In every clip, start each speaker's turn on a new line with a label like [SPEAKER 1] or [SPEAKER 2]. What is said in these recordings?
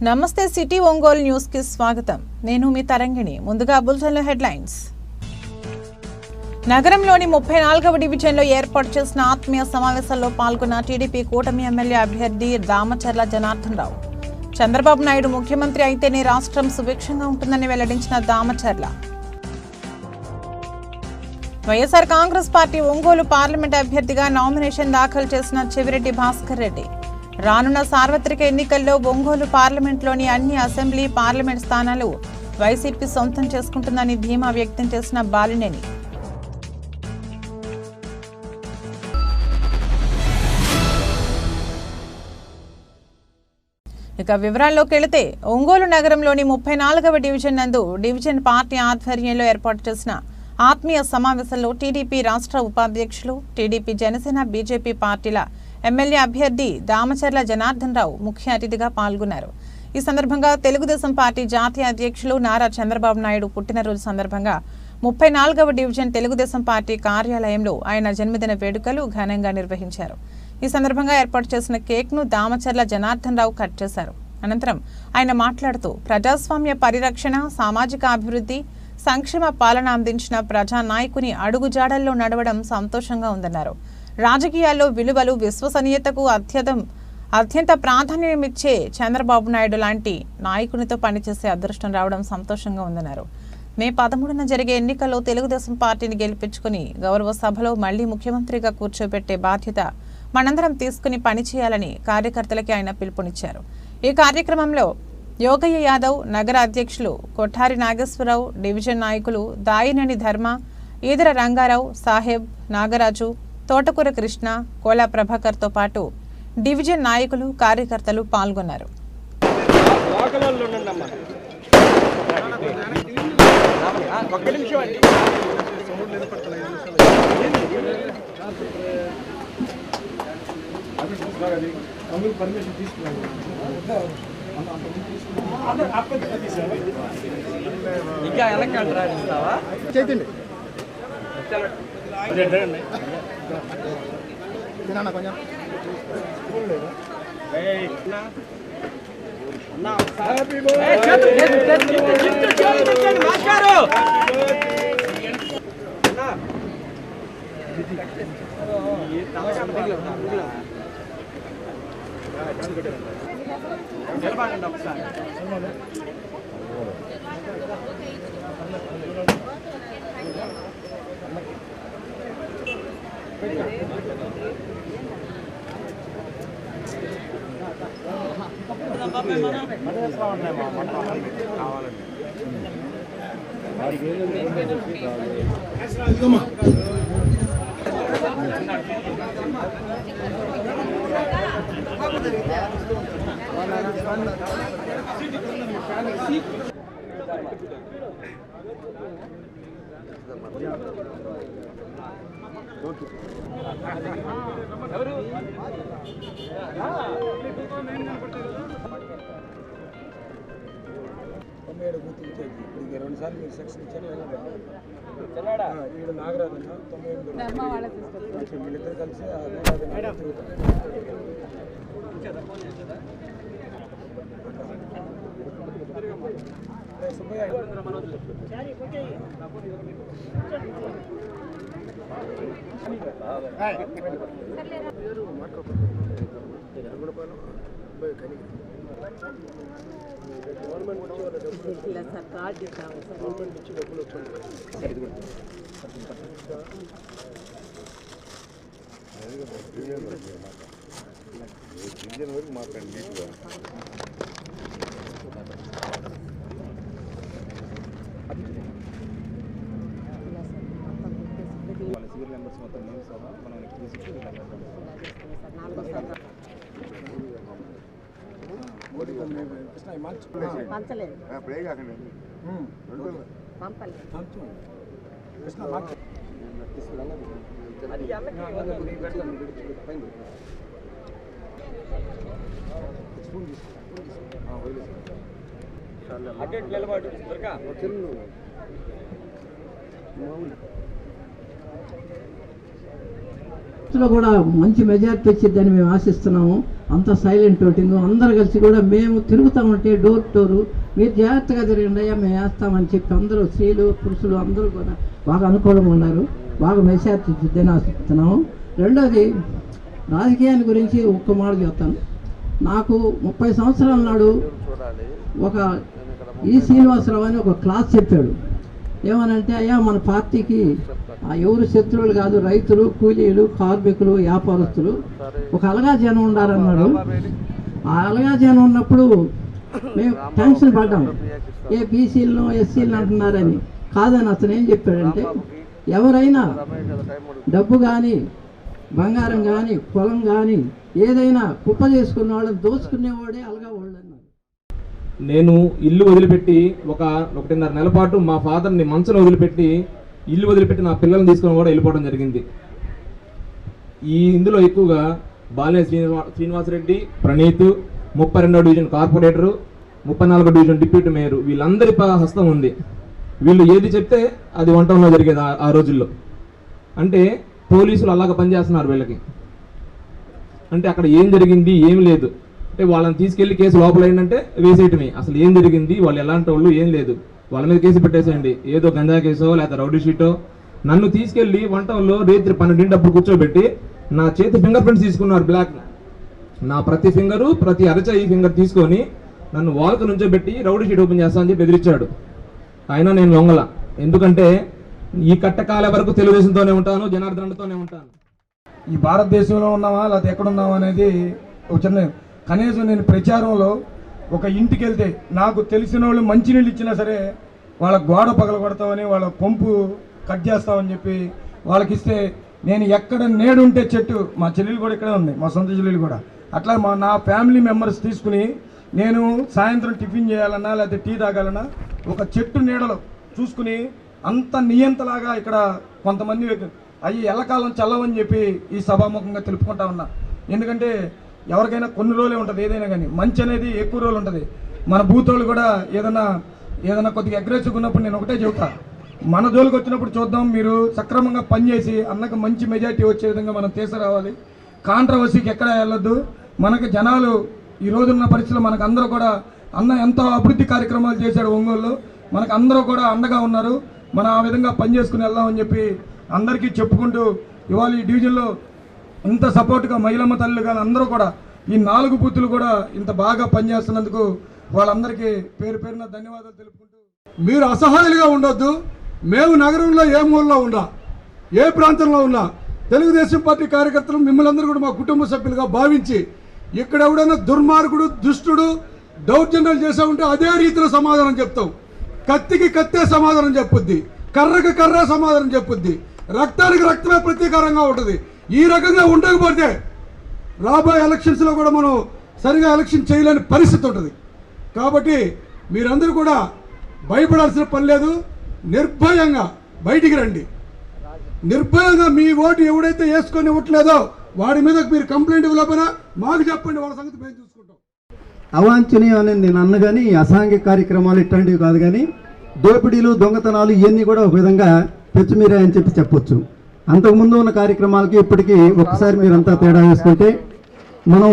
[SPEAKER 1] నమస్తే city Ongole news కి స్వాగతం. నేను మీ తరంగిణి. ముందుగా బులెటిన్లో హెడ్లైన్స్. నగరంలోని 34వ డివిజన్లో ఏర్పాటు చేసిన ఆత్మీయ సమావేశంలో పాల్గొన్న టీడీపీ కూటమి ఎమ్మెల్యే అభ్యర్థి దామచర్ల జనార్దన్ రావు. చంద్రబాబు నాయుడు ముఖ్యమంత్రి అయితేనే రాష్ట్రం సుభిక్షంగా ఉంటుందని వెల్లడించిన దామచర్ల. వైఎస్ఆర్ కాంగ్రెస్ పార్టీ ఒంగోలు పార్లమెంట్ అభ్యర్థిగా నామినేషన్ దాఖలు చేసిన చెవిరెడ్డి భాస్కర్ రెడ్డి. రానున్న సార్వత్రిక ఎన్నికల్లో ఒంగోలు పార్లమెంట్లోని అన్ని అసెంబ్లీ పార్లమెంట్ స్థానాలు వైసీపీ సొంతం చేసుకుంటుందని ధీమా వ్యక్తం చేసిన బాలినేని. ఇక వివరాల్లోకి వెళితే ఒంగోలు నగరంలోని 34వ డివిజన్ నందు డివిజన్ పార్టీ ఆధ్వర్యంలో ఏర్పాటు చేసిన ఆత్మీయ సమావేశంలో టీడీపీ రాష్ట్ర ఉపాధ్యక్షులు, టీడీపీ జనసేన బీజేపీ పార్టీల ఎమ్మెల్యే అభ్యర్థి దామచర్ల జనార్దన్ రావు ముఖ్య అతిథిగా పాల్గొన్నారు. ఈ సందర్భంగా తెలుగుదేశం పార్టీ జాతీయ అధ్యక్షులు నారా చంద్రబాబు నాయుడు పుట్టినరోజు సందర్భంగా 34వ డివిజన్ తెలుగుదేశం పార్టీ కార్యాలయంలో ఆయన జన్మదిన వేడుకలు ఘనంగా నిర్వహించారు. ఈ సందర్భంగా ఏర్పాటు చేసిన కేక్ ను దామచర్ల జనార్దన్ రావు కట్ చేశారు. అనంతరం ఆయన మాట్లాడుతూ ప్రజాస్వామ్య పరిరక్షణ, సామాజిక అభివృద్ధి, సంక్షేమ పాలన అందించిన ప్రజానాయకుని అడుగుజాడల్లో నడవడం సంతోషంగా ఉందన్నారు. రాజకీయాల్లో విలువలు, విశ్వసనీయతకు అత్యంత ప్రాధాన్యమిచ్చే చంద్రబాబు నాయుడు లాంటి నాయకునితో పనిచేసే అదృష్టం రావడం సంతోషంగా ఉందన్నారు. మే 13న జరిగే ఎన్నికల్లో తెలుగుదేశం పార్టీని గెలిపించుకుని గౌరవ సభలో మళ్లీ ముఖ్యమంత్రిగా కూర్చోబెట్టే బాధ్యత మనందరం తీసుకుని పనిచేయాలని కార్యకర్తలకి ఆయన పిలుపునిచ్చారు. ఈ కార్యక్రమంలో యోగయ్య యాదవ్, నగర అధ్యక్షులు కొఠారి నాగేశ్వరరావు, డివిజన్ నాయకులు దాయినేని ధర్మ, ఈదర రంగారావు, సాహెబ్, నాగరాజు, తోటకూర కృష్ణ, కోలా ప్రభాకర్తో పాటు డివిజన్ నాయకులు, కార్యకర్తలు పాల్గొన్నారు.
[SPEAKER 2] రెండు సార్లు మీరు సెక్షన్ ఇచ్చారు. నాగరాజు వీళ్ళిద్దరు కలిసి సుబ్బయ్య గవర్నమెంట్ నుంచి డబ్బులు వచ్చాయి. మాట్లాడండి. సివిల్ మెంబర్స్ మొత్తం నేమ్స్ మనం
[SPEAKER 3] కూడా మంచి మెజార్టీ వచ్చిందని మేము ఆశిస్తున్నాము. అంత సైలెంట్ ఓటింగ్, అందరు కలిసి కూడా మేము తిరుగుతామంటే డోర్ టు డోరు మీరు జాగ్రత్తగా తిరగండి అయ్యా మేము వేస్తామని చెప్పి అందరూ స్త్రీలు పురుషులు అందరూ కూడా బాగా అనుకూలంగా ఉన్నారు. బాగా మెసేజ్ ఆశిస్తున్నాము. రెండోది రాజకీయాన్ని గురించి ఒక్క మాట చెప్తాను. నాకు 30 సంవత్సరాల నాడు ఒక శ్రీనివాసరావు అని ఒక క్లాస్ చెప్పాడు. ఏమనంటే అయ్యా మన పార్టీకి ఎవరు శత్రువులు కాదు, రైతులు, కూలీలు, కార్మికులు, వ్యాపారస్తులు ఒక అలగా జనం ఉండాలన్నాడు. ఆ అలగా జనం ఉన్నప్పుడు మేము టెన్షన్ పడ్డాం, ఏ బీసీలను ఎస్సీలను అంటున్నారని. కాదని అతను ఏం చెప్పాడంటే ఎవరైనా డబ్బు కానీ బంగారం కానీ పొలం కానీ ఏదైనా కుప్ప చేసుకున్న వాళ్ళని దోచుకునేవాడే అలగా వాళ్ళు అన్నారు.
[SPEAKER 4] నేను ఇల్లు వదిలిపెట్టి 1.5 నెలల పాటు మా ఫాదర్ని మంచంలో వదిలిపెట్టి ఇల్లు వదిలిపెట్టి నా పిల్లల్ని తీసుకొని కూడా వెళ్ళిపోవడం జరిగింది. ఇందులో ఎక్కువగా బాలినేని శ్రీనివాసరెడ్డి, ప్రణీత్, 32వ డివిజన్ కార్పొరేటరు, 34వ డివిజన్ డిప్యూటీ మేయర్, వీళ్ళందరి హస్తం ఉంది. వీళ్ళు ఏది చెప్తే అది వంటంలో జరిగేది ఆ రోజుల్లో. అంటే పోలీసులు అలాగ పనిచేస్తున్నారు వీళ్ళకి. అంటే అక్కడ ఏం జరిగింది ఏం లేదు, అంటే వాళ్ళని తీసుకెళ్లి కేసు లోపల ఏంటంటే వేసేయటమే. అసలు ఏం జరిగింది, వాళ్ళు ఎలాంటి వాళ్ళు ఏం లేదు, వాళ్ళ మీద కేసు పెట్టేసేయండి. ఏదో గంజా కేసో లేకపోతే రౌడీ షీటో. నన్ను తీసుకెళ్లి వంటంలో రాత్రి 12 కూర్చోబెట్టి నా చేతి ఫింగర్ ప్రింట్స్ తీసుకున్నారు, బ్లాక్. నా ప్రతి ఫింగరు ప్రతి అరచేయి ఫింగర్ తీసుకొని నన్ను వాల్కు నుంచోబెట్టి రౌడీ షీట్ ఓపెన్ చేస్తా అని చెప్పి బెదిరించాడు. అయినా నేను లొంగల. ఎందుకంటే ఈ కట్టకాల వరకు తెలుగుదేశంతోనే ఉంటాను, జనార్దన్తోనే ఉంటాను.
[SPEAKER 5] ఈ భారతదేశంలో ఉన్నామా లేకపోతే ఎక్కడున్నామా అనేది ఒక చిన్న, కనీసం నేను ప్రచారంలో ఒక ఇంటికి వెళ్తే నాకు తెలిసిన వాళ్ళు మంచినీళ్ళు ఇచ్చినా సరే వాళ్ళ గోడ పగల కొడతామని, వాళ్ళ పంపు కట్ చేస్తామని చెప్పి వాళ్ళకి ఇస్తే, నేను ఎక్కడ నేడుంటే చెట్టు, మా చెల్లెలు కూడా ఇక్కడే ఉంది, మా సొంత చెల్లెలు కూడా అట్లా నా ఫ్యామిలీ మెంబర్స్ తీసుకుని నేను సాయంత్రం టిఫిన్ చేయాలన్నా లేకపోతే టీ తాగాలన్నా ఒక చెట్టు నీడలో చూసుకుని అంత నియంతలాగా ఇక్కడ కొంతమంది అవి ఎల్లకాలం చల్లవని చెప్పి ఈ సభాముఖంగా తెలుపుకుంటా ఉన్నా. ఎందుకంటే ఎవరికైనా కొన్ని రోజులే ఉంటుంది, ఏదైనా కానీ మంచి అనేది ఎక్కువ రోజులు ఉంటుంది. మన భూతోళ్ళు కూడా ఏదైనా కొద్దిగా అగ్రెసివ్గా ఉన్నప్పుడు నేను ఒకటే చెబుతా, మన జోలికి వచ్చినప్పుడు చూద్దాం, మీరు సక్రమంగా పనిచేసి అన్నకు మంచి మెజార్టీ వచ్చే విధంగా మనం తీసుకురావాలి. కాంట్రవర్సీకి ఎక్కడ వెళ్ళొద్దు. మనకు జనాలు ఈ రోజున్న పరిస్థితుల్లో మనకు అందరూ కూడా అన్న ఎంతో అభివృద్ధి కార్యక్రమాలు చేశాడు ఒంగోలులో, మనకు అందరూ కూడా అండగా ఉన్నారు. మనం ఆ విధంగా పనిచేసుకుని వెళ్దామని చెప్పి అందరికీ చెప్పుకుంటూ ఇవాళ ఈ డివిజన్లో ఇంత సపోర్ట్గా మహిళమ్మ తల్లులు కానీ అందరూ కూడా ఈ 4 బూతులు కూడా ఇంత బాగా పనిచేస్తున్నందుకు వాళ్ళందరికీ పేరు పేరున ధన్యవాదాలు తెలుపుకుంటూ,
[SPEAKER 6] మీరు అసహాయులుగా ఉండొద్దు. మేము నగరంలో ఏ మూలలో ఉన్నా, ఏ ప్రాంతంలో ఉన్నా తెలుగుదేశం పార్టీ కార్యకర్తలు మిమ్మల్ని అందరూ కూడా మా కుటుంబ సభ్యులుగా భావించి, ఇక్కడ ఎవడైనా దుర్మార్గుడు, దుష్టుడు, దౌర్జన్యాలు చేసా ఉంటే అదే రీతిలో సమాధానం చెప్తాం. కత్తికి కత్తే సమాధానం చెప్పుద్ది, కర్రకి కర్ర సమాధానం చెప్పుద్ది, రక్తానికి రక్తమే ప్రతీకారంగా ఉంటుంది. ఈ రకంగా ఉండకపోతే రాబోయే ఎలక్షన్స్లో కూడా మనం సరిగా ఎలక్షన్ చేయలేని పరిస్థితి ఉంటుంది. కాబట్టి మీరందరూ కూడా భయపడాల్సిన పని లేదు. నిర్భయంగా బయటికి రండి. నిర్భయంగా మీ ఓటు ఎవడైతే వేసుకొని ఇవ్వట్లేదో వాడి మీద మీరు కంప్లైంట్ ఇవ్వలేకపోయినా మాకు చెప్పండి, వాళ్ళ సంగతి మేము చూసుకుంటాం.
[SPEAKER 7] అవాంఛనీయం అనేది నేను అన్న కానీ అసాంఘిక కార్యక్రమాలు ఇట్లాంటివి కాదు, కానీ దోపిడీలు, దొంగతనాలు ఇవన్నీ కూడా ఒక విధంగా పెచ్చుమీరే అని చెప్పొచ్చు. అంతకుముందు ఉన్న కార్యక్రమాలకి ఇప్పటికీ ఒక్కసారి మీరంతా తేడా వేసుకుంటే మనం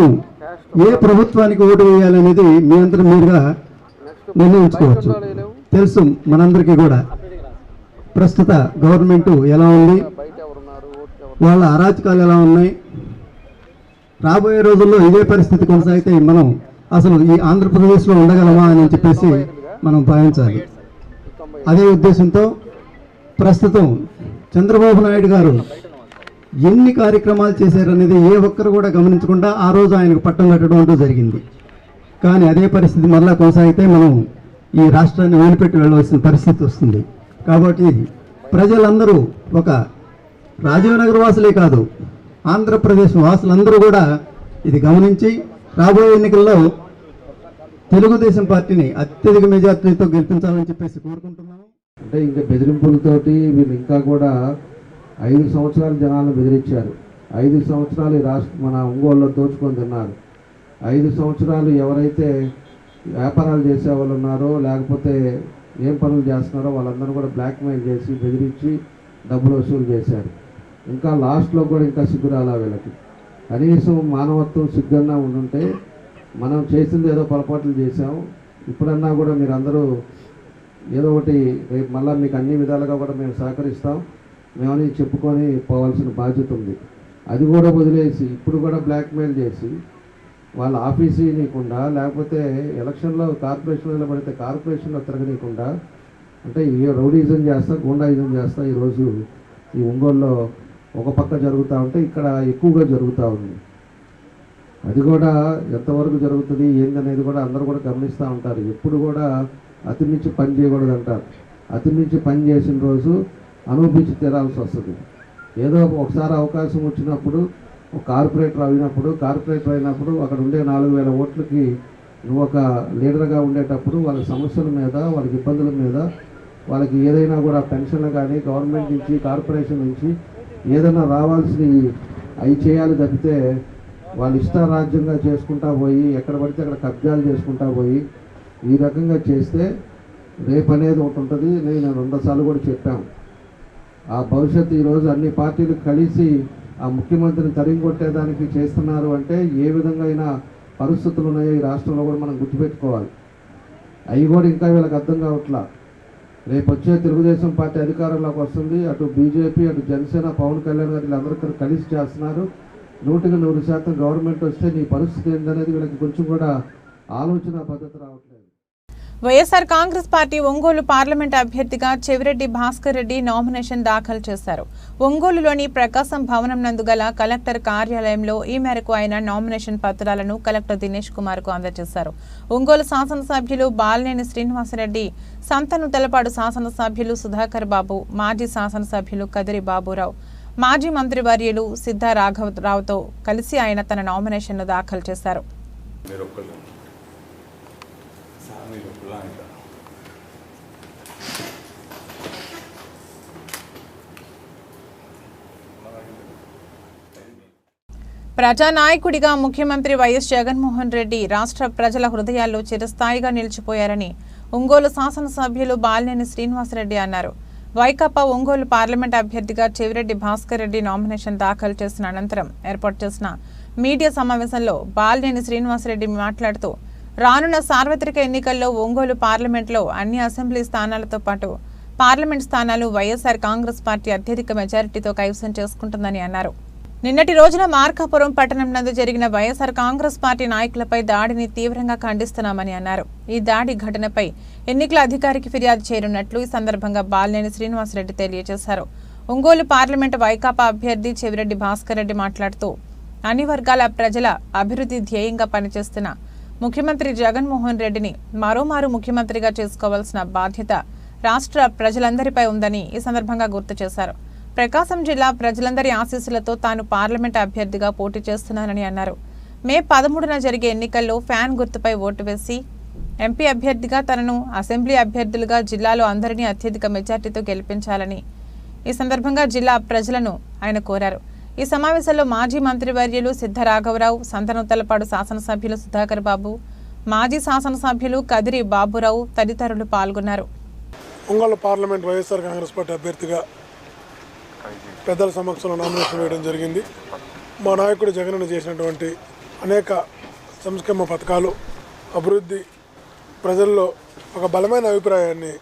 [SPEAKER 7] ఏ ప్రభుత్వానికి ఓటు వేయాలనేది మీ అంతా మీరుగా నిర్ణయించుకోవచ్చు. తెలుసు మనందరికీ కూడా ప్రస్తుత గవర్నమెంట్ ఎలా ఉంది, వాళ్ళ అరాచకాలు ఎలా ఉన్నాయి. రాబోయే రోజుల్లో ఇదే పరిస్థితి కొనసాగితే మనం అసలు ఈ ఆంధ్రప్రదేశ్లో ఉండగలమా అని చెప్పేసి మనం భావించాలి. అదే ఉద్దేశంతో ప్రస్తుతం చంద్రబాబు నాయుడు గారు ఎన్ని కార్యక్రమాలు చేశారనేది ఏ ఒక్కరు కూడా గమనించకుండా ఆ రోజు ఆయనకు పట్టం కట్టడం అంటూ జరిగింది. కానీ అదే పరిస్థితి మళ్ళా కొనసాగితే మనం ఈ రాష్ట్రాన్ని వదిలిపెట్టి వెళ్ళవలసిన పరిస్థితి వస్తుంది. కాబట్టి ప్రజలందరూ, ఒక రాజీవ్ నగర్ వాసులే కాదు ఆంధ్రప్రదేశ్ వాసులందరూ కూడా ఇది గమనించి రాబోయే ఎన్నికల్లో తెలుగుదేశం పార్టీని అత్యధిక మెజార్టీతో గెలిపించాలని చెప్పేసి కోరుకుంటున్నాము.
[SPEAKER 8] అంటే ఇంకా బెదిరింపులతోటి వీళ్ళు ఇంకా కూడా 5 సంవత్సరాలు జనాలను బెదిరించారు. 5 సంవత్సరాలు మన ఒంగోలులో దోచుకొని తిన్నారు. 5 సంవత్సరాలు ఎవరైతే వ్యాపారాలు చేసే వాళ్ళు ఉన్నారో లేకపోతే ఏం పనులు చేస్తున్నారో వాళ్ళందరూ కూడా బ్లాక్మెయిల్ చేసి బెదిరించి డబ్బులు వసూలు చేశారు. ఇంకా లాస్ట్లో కూడా ఇంకా సిగ్గురాలా వీళ్ళకి. కనీసం మానవత్వం సిగ్గన్నా ఉండుంటే మనం చేసింది ఏదో పొరపాట్లు చేసాం, ఇప్పుడన్నా కూడా మీరందరూ ఏదో ఒకటి రేపు మళ్ళీ మీకు అన్ని విధాలుగా కూడా మేము సహకరిస్తాం మేమని చెప్పుకొని పోవాల్సిన బాధ్యత ఉంది. అది కూడా వదిలేసి ఇప్పుడు కూడా బ్లాక్మెయిల్ చేసి వాళ్ళ ఆఫీసు నీయకుండా, లేకపోతే ఎలక్షన్లో కార్పొరేషన్లో పడితే కార్పొరేషన్లో తిరగనీయకుండా, అంటే ఏ రౌడీజం చేస్తా గూండాయిజం చేస్తా ఈరోజు ఈ ఒంగోలులో ఒక పక్క జరుగుతూ ఉంటే ఇక్కడ ఎక్కువగా జరుగుతూ ఉంది. అది కూడా ఎంతవరకు జరుగుతుంది ఏందనేది కూడా అందరూ కూడా గమనిస్తూ ఉంటారు. ఎప్పుడు కూడా అతి మించి పని చేయకూడదు అంటారు. అతి మించి పని చేసిన రోజు అనుభవించి తీరాల్సి వస్తుంది. ఏదో ఒకసారి అవకాశం వచ్చినప్పుడు ఒక కార్పొరేటర్ అయినప్పుడు అక్కడ ఉండే 4000 ఓట్లకి నువ్వు ఒక లీడర్గా ఉండేటప్పుడు వాళ్ళ సమస్యల మీద, వాళ్ళకి ఇబ్బందుల మీద, వాళ్ళకి ఏదైనా కూడా పెన్షన్లు కానీ గవర్నమెంట్ నుంచి కార్పొరేషన్ నుంచి ఏదైనా రావాల్సినవి అవి చేయాలి తప్పితే వాళ్ళు ఇష్టారాజ్యంగా చేసుకుంటా పోయి ఎక్కడ పడితే అక్కడ కబ్జాలు చేసుకుంటా పోయి ఈ రకంగా చేస్తే రేపు అనేది ఒకటి ఉంటుంది. నేను 2 సార్లు కూడా చెప్పాను. ఆ భవిష్యత్తు ఈరోజు అన్ని పార్టీలు కలిసి ఆ ముఖ్యమంత్రిని తరిమికొట్టేదానికి చేస్తున్నారు అంటే ఏ విధంగా అయినా పరిస్థితులు ఉన్నాయో ఈ రాష్ట్రంలో కూడా మనం గుర్తుపెట్టుకోవాలి. అవి కూడా ఇంకా వీళ్ళకి అర్థం కావట్లా. రేపు వచ్చే తెలుగుదేశం పార్టీ అధికారంలోకి వస్తుంది. అటు బీజేపీ, అటు జనసేన, పవన్ కళ్యాణ్ గారు వీళ్ళందరూ కలిసి చేస్తున్నారు. 100% గవర్నమెంట్ వస్తే నీ పరిస్థితి ఏంటనేది వీళ్ళకి కొంచెం కూడా ఆలోచన పద్ధతి రావట్లేదు.
[SPEAKER 1] వైఎస్ఆర్ కాంగ్రెస్ పార్టీ ఒంగోలు పార్లమెంట్ అభ్యర్థిగా చెవిరెడ్డి భాస్కర్ రెడ్డి నామినేషన్ దాఖలు చేశారు. ఒంగోలులోని ప్రకాశం భవనం నందు గల కలెక్టర్ కార్యాలయంలో ఈ మేరకు ఆయన నామినేషన్ పత్రాలను కలెక్టర్ దినేష్ కుమార్ కు అందజేశారు. ఒంగోలు శాసనసభ్యులు బాలినేని శ్రీనివాసరెడ్డి, సంతను తెలపాడు శాసనసభ్యులు సుధాకర్ బాబు, మాజీ శాసనసభ్యులు కదిరి బాబురావు, మాజీ మంత్రివర్యులు సిద్ధా రాఘవరావుతో కలిసి ఆయన తన నామినేషన్ను దాఖలు చేశారు. ప్రజానాయకుడిగా ముఖ్యమంత్రి వైఎస్ జగన్మోహన్ రెడ్డి రాష్ట్ర ప్రజల హృదయాల్లో చిరస్థాయిగా నిలిచిపోయారని ఒంగోలు శాసనసభ్యులు బాలినేని శ్రీనివాసరెడ్డి అన్నారు. వైకాపా ఒంగోలు పార్లమెంట్ అభ్యర్థిగా చెవిరెడ్డి భాస్కర్ రెడ్డి నామినేషన్ దాఖలు చేసిన అనంతరం ఏర్పాటు చేసిన మీడియా సమావేశంలో బాలినేని శ్రీనివాసరెడ్డి మాట్లాడుతూ రానున్న సార్వత్రిక ఎన్నికల్లో ఒంగోలు పార్లమెంట్లో అన్ని అసెంబ్లీ స్థానాలతో పాటు పార్లమెంట్ స్థానాలు వైఎస్ఆర్ కాంగ్రెస్ పార్టీ అత్యధిక మెజారిటీతో కైవసం చేసుకుంటుందని అన్నారు. నిన్నటి రోజున మార్కాపురం పట్టణం నందు జరిగిన వైఎస్ఆర్ కాంగ్రెస్ పార్టీ నాయకులపై దాడిని తీవ్రంగా ఖండిస్తున్నామని అన్నారు. ఈ దాడి ఘటనపై ఎన్నికల అధికారికి ఫిర్యాదు చేయనున్నట్లు ఈ సందర్భంగా బాలినేని శ్రీనివాసరెడ్డి తెలియజేశారు. ఒంగోలు పార్లమెంటు వైకాపా అభ్యర్థి చెవిరెడ్డి భాస్కర్ రెడ్డి మాట్లాడుతూ అన్ని వర్గాల ప్రజల అభివృద్ధి ధ్యేయంగా పనిచేస్తున్న ముఖ్యమంత్రి జగన్మోహన్ రెడ్డిని మరోమారు ముఖ్యమంత్రిగా చేసుకోవాల్సిన బాధ్యత రాష్ట్ర ప్రజలందరిపై ఉందని ఈ సందర్భంగా గుర్తు చేశారు. ప్రకాశం జిల్లా ప్రజలందరి ఆశీస్సులతో తాను పార్లమెంట్ అభ్యర్థిగా పోటీ చేస్తున్నానని అన్నారు. మే 13న జరిగే ఎన్నికల్లో ఫ్యాన్ గుర్తుపై ఓటు వేసి ఎంపీ అభ్యర్థిగా తనను, అసెంబ్లీ అభ్యర్థులుగా జిల్లాలో అందరినీ అత్యధిక మెజార్టీతో గెలిపించాలని ఈ సందర్భంగా జిల్లా ప్రజలను ఆయన కోరారు. ఈ సమావేశంలో మాజీ మంత్రివర్యులు సిద్ధా రాఘవరావు, సంతనూతలపాడు శాసనసభ్యులు సుధాకర్ బాబు, మాజీ శాసనసభ్యులు కదిరి బాబురావు తదితరులు పాల్గొన్నారు.
[SPEAKER 9] ఒంగోలు పార్లమెంట్ వైఎస్ఆర్ కాంగ్రెస్ పార్టీ అభ్యర్థిగా పెద్దల సమక్షంలో నామినేషన్ వేయడం జరిగింది. మా నాయకుడు జగన్ చేసినటువంటి అనేక సంక్షేమ పథకాలు, అభివృద్ధి, ప్రజల్లో ఒక బలమైన అభిప్రాయాన్ని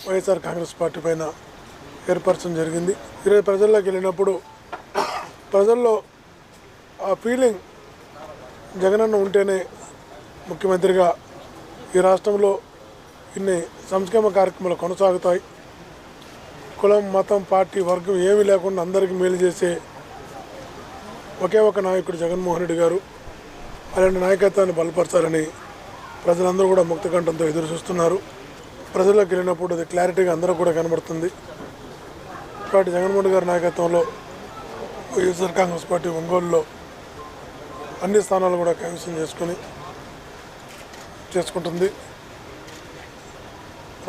[SPEAKER 9] వైఎస్ఆర్ కాంగ్రెస్ పార్టీ పైన ఏర్పరచడం జరిగింది. ఈరోజు ప్రజల్లోకి వెళ్ళినప్పుడు ప్రజల్లో ఆ ఫీలింగ్ జగనన్న ఉంటేనే ముఖ్యమంత్రిగా ఈ రాష్ట్రంలో ఇన్ని సంక్షేమ కార్యక్రమాలు కొనసాగుతాయి. కులం, మతం, పార్టీ, వర్గం ఏమీ లేకుండా అందరికీ మేలు చేసే ఒకే ఒక నాయకుడు జగన్మోహన్ రెడ్డి గారు. అలాంటి నాయకత్వాన్ని బలపరచాలని ప్రజలందరూ కూడా ముక్తకంఠంతో ఎదురు చూస్తున్నారు. ప్రజల్లోకి వెళ్ళినప్పుడు అది క్లారిటీగా అందరూ కూడా కనబడుతుంది. కాబట్టి జగన్మోహన్ రెడ్డి గారి నాయకత్వంలో వైఎస్ఆర్ కాంగ్రెస్ పార్టీ ఒంగోలులో అన్ని స్థానాలు కూడా కైవసం చేసుకుంటుంది.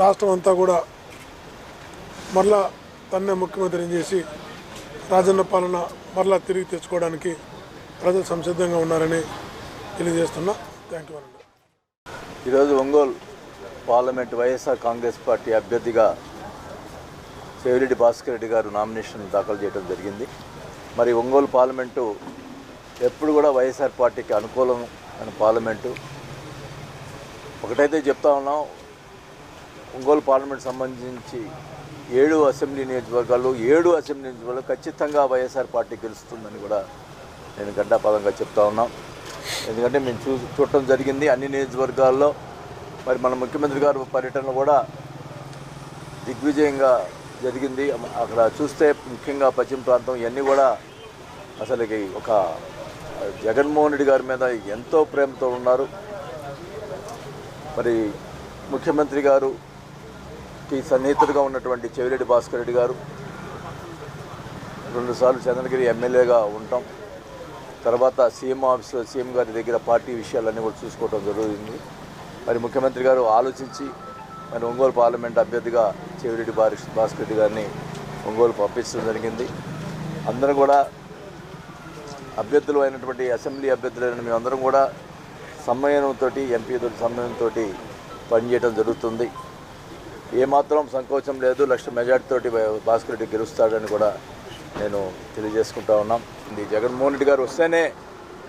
[SPEAKER 9] రాష్ట్రం అంతా కూడా మరలా తన్నే ముఖ్యమంత్రిని చేసి రాజన్న పాలన మరలా తిరిగి తెచ్చుకోవడానికి ప్రజలు సంసిద్ధంగా ఉన్నారని తెలియజేస్తున్నా. Thank you.
[SPEAKER 10] ఈరోజు ఒంగోలు పార్లమెంట్ వైఎస్ఆర్ కాంగ్రెస్ పార్టీ అభ్యర్థిగా చెవిరెడ్డి భాస్కర్ రెడ్డి గారు నామినేషన్ దాఖలు చేయడం జరిగింది. మరి ఒంగోలు పార్లమెంటు ఎప్పుడు కూడా వైఎస్ఆర్ పార్టీకి అనుకూలమైన పార్లమెంటు. ఒకటైతే చెప్తా ఉన్నాం, ఒంగోలు పార్లమెంట్ సంబంధించి 7 అసెంబ్లీ నియోజకవర్గాలు 7 అసెంబ్లీ నియోజకవర్గాలు ఖచ్చితంగా వైఎస్ఆర్ పార్టీ గెలుస్తుందని కూడా నేను గడ్డాపదంగా చెప్తా ఉన్నాం. ఎందుకంటే మేము చూడటం జరిగింది అన్ని నియోజకవర్గాల్లో. మరి మన ముఖ్యమంత్రి గారు పర్యటన కూడా దిగ్విజయంగా జరిగింది. అక్కడ చూస్తే ముఖ్యంగా పశ్చిమ ప్రాంతం ఇవన్నీ కూడా అసలుకి ఒక జగన్మోహన్ రెడ్డి గారి మీద ఎంతో ప్రేమతో ఉన్నారు. మరి ముఖ్యమంత్రి గారుకి సన్నిహితుడిగా ఉన్నటువంటి చెవిరెడ్డి భాస్కర్ రెడ్డి గారు 2 సార్లు చంద్రగిరి ఎమ్మెల్యేగా ఉంటాం. తర్వాత సీఎం ఆఫీస్లో సీఎం గారి దగ్గర పార్టీ విషయాలన్నీ కూడా చూసుకోవడం జరుగుతుంది. మరి ముఖ్యమంత్రి గారు ఆలోచించి మరి ఒంగోలు పార్లమెంట్ అభ్యర్థిగా చెవిరెడ్డి భాస్కర్ రెడ్డి గారిని ఒంగోలు పంపించడం జరిగింది. అందరం కూడా అభ్యర్థులు అయినటువంటి అసెంబ్లీ అభ్యర్థులైన మేమందరం కూడా సమ్మేళనంతో ఎంపీతో సమ్మేళనంతో పనిచేయడం జరుగుతుంది. ఏమాత్రం సంకోచం లేదు. 1,00,000 మెజార్టీతోటి భాస్కర్ రెడ్డి గెలుస్తాడని కూడా నేను తెలియజేసుకుంటా ఉన్నాం. ఇది జగన్మోహన్ రెడ్డి గారు వస్తేనే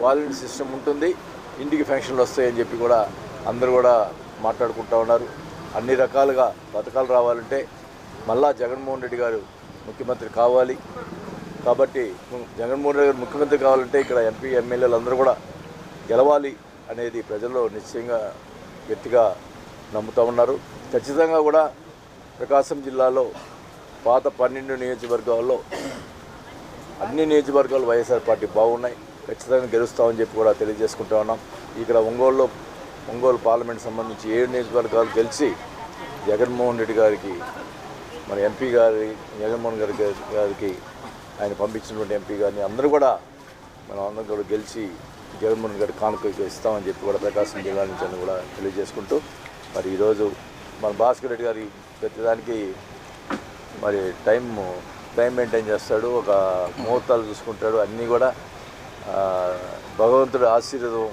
[SPEAKER 10] వాలంటీర్ సిస్టమ్ ఉంటుంది, ఇంటికి ఫంక్షన్లు వస్తాయని చెప్పి కూడా అందరూ కూడా మాట్లాడుకుంటూ ఉన్నారు. అన్ని రకాలుగా పథకాలు రావాలంటే మళ్ళా జగన్మోహన్ రెడ్డి గారు ముఖ్యమంత్రి కావాలి. కాబట్టి జగన్మోహన్ రెడ్డి గారు ముఖ్యమంత్రి కావాలంటే ఇక్కడ ఎంపీ ఎమ్మెల్యేలు అందరూ కూడా గెలవాలి అనేది ప్రజల్లో నిశ్చయంగా గట్టిగా నమ్ముతూ ఉన్నారు. ఖచ్చితంగా కూడా ప్రకాశం జిల్లాలో పాత 12 నియోజకవర్గాల్లో అన్ని నియోజకవర్గాలు వైఎస్ఆర్ పార్టీ బాగున్నాయి. ఖచ్చితంగా గెలుస్తామని చెప్పి కూడా తెలియజేసుకుంటా ఉన్నాం. ఇక్కడ ఒంగోలు పార్లమెంట్ సంబంధించి 7 నియోజకవర్గాలు గెలిచి జగన్మోహన్ రెడ్డి గారికి మన ఎంపీ జగన్మోహన్ గారికి ఆయన పంపించినటువంటి ఎంపీ గారిని అందరూ కూడా మనం అందరం కూడా గెలిచి జగన్మోహన్ గారి కానుక ఇస్తామని చెప్పి కూడా ప్రకాశం జిల్లా నుంచి అని కూడా తెలియజేసుకుంటూ మరి ఈరోజు మన భాస్కర్ రెడ్డి గారి ప్రతిదానికి మరి టైం మెయింటైన్ చేస్తాడు, ఒక ముహూర్తాలు చూసుకుంటాడు, అన్నీ కూడా భగవంతుడి ఆశీర్వాదం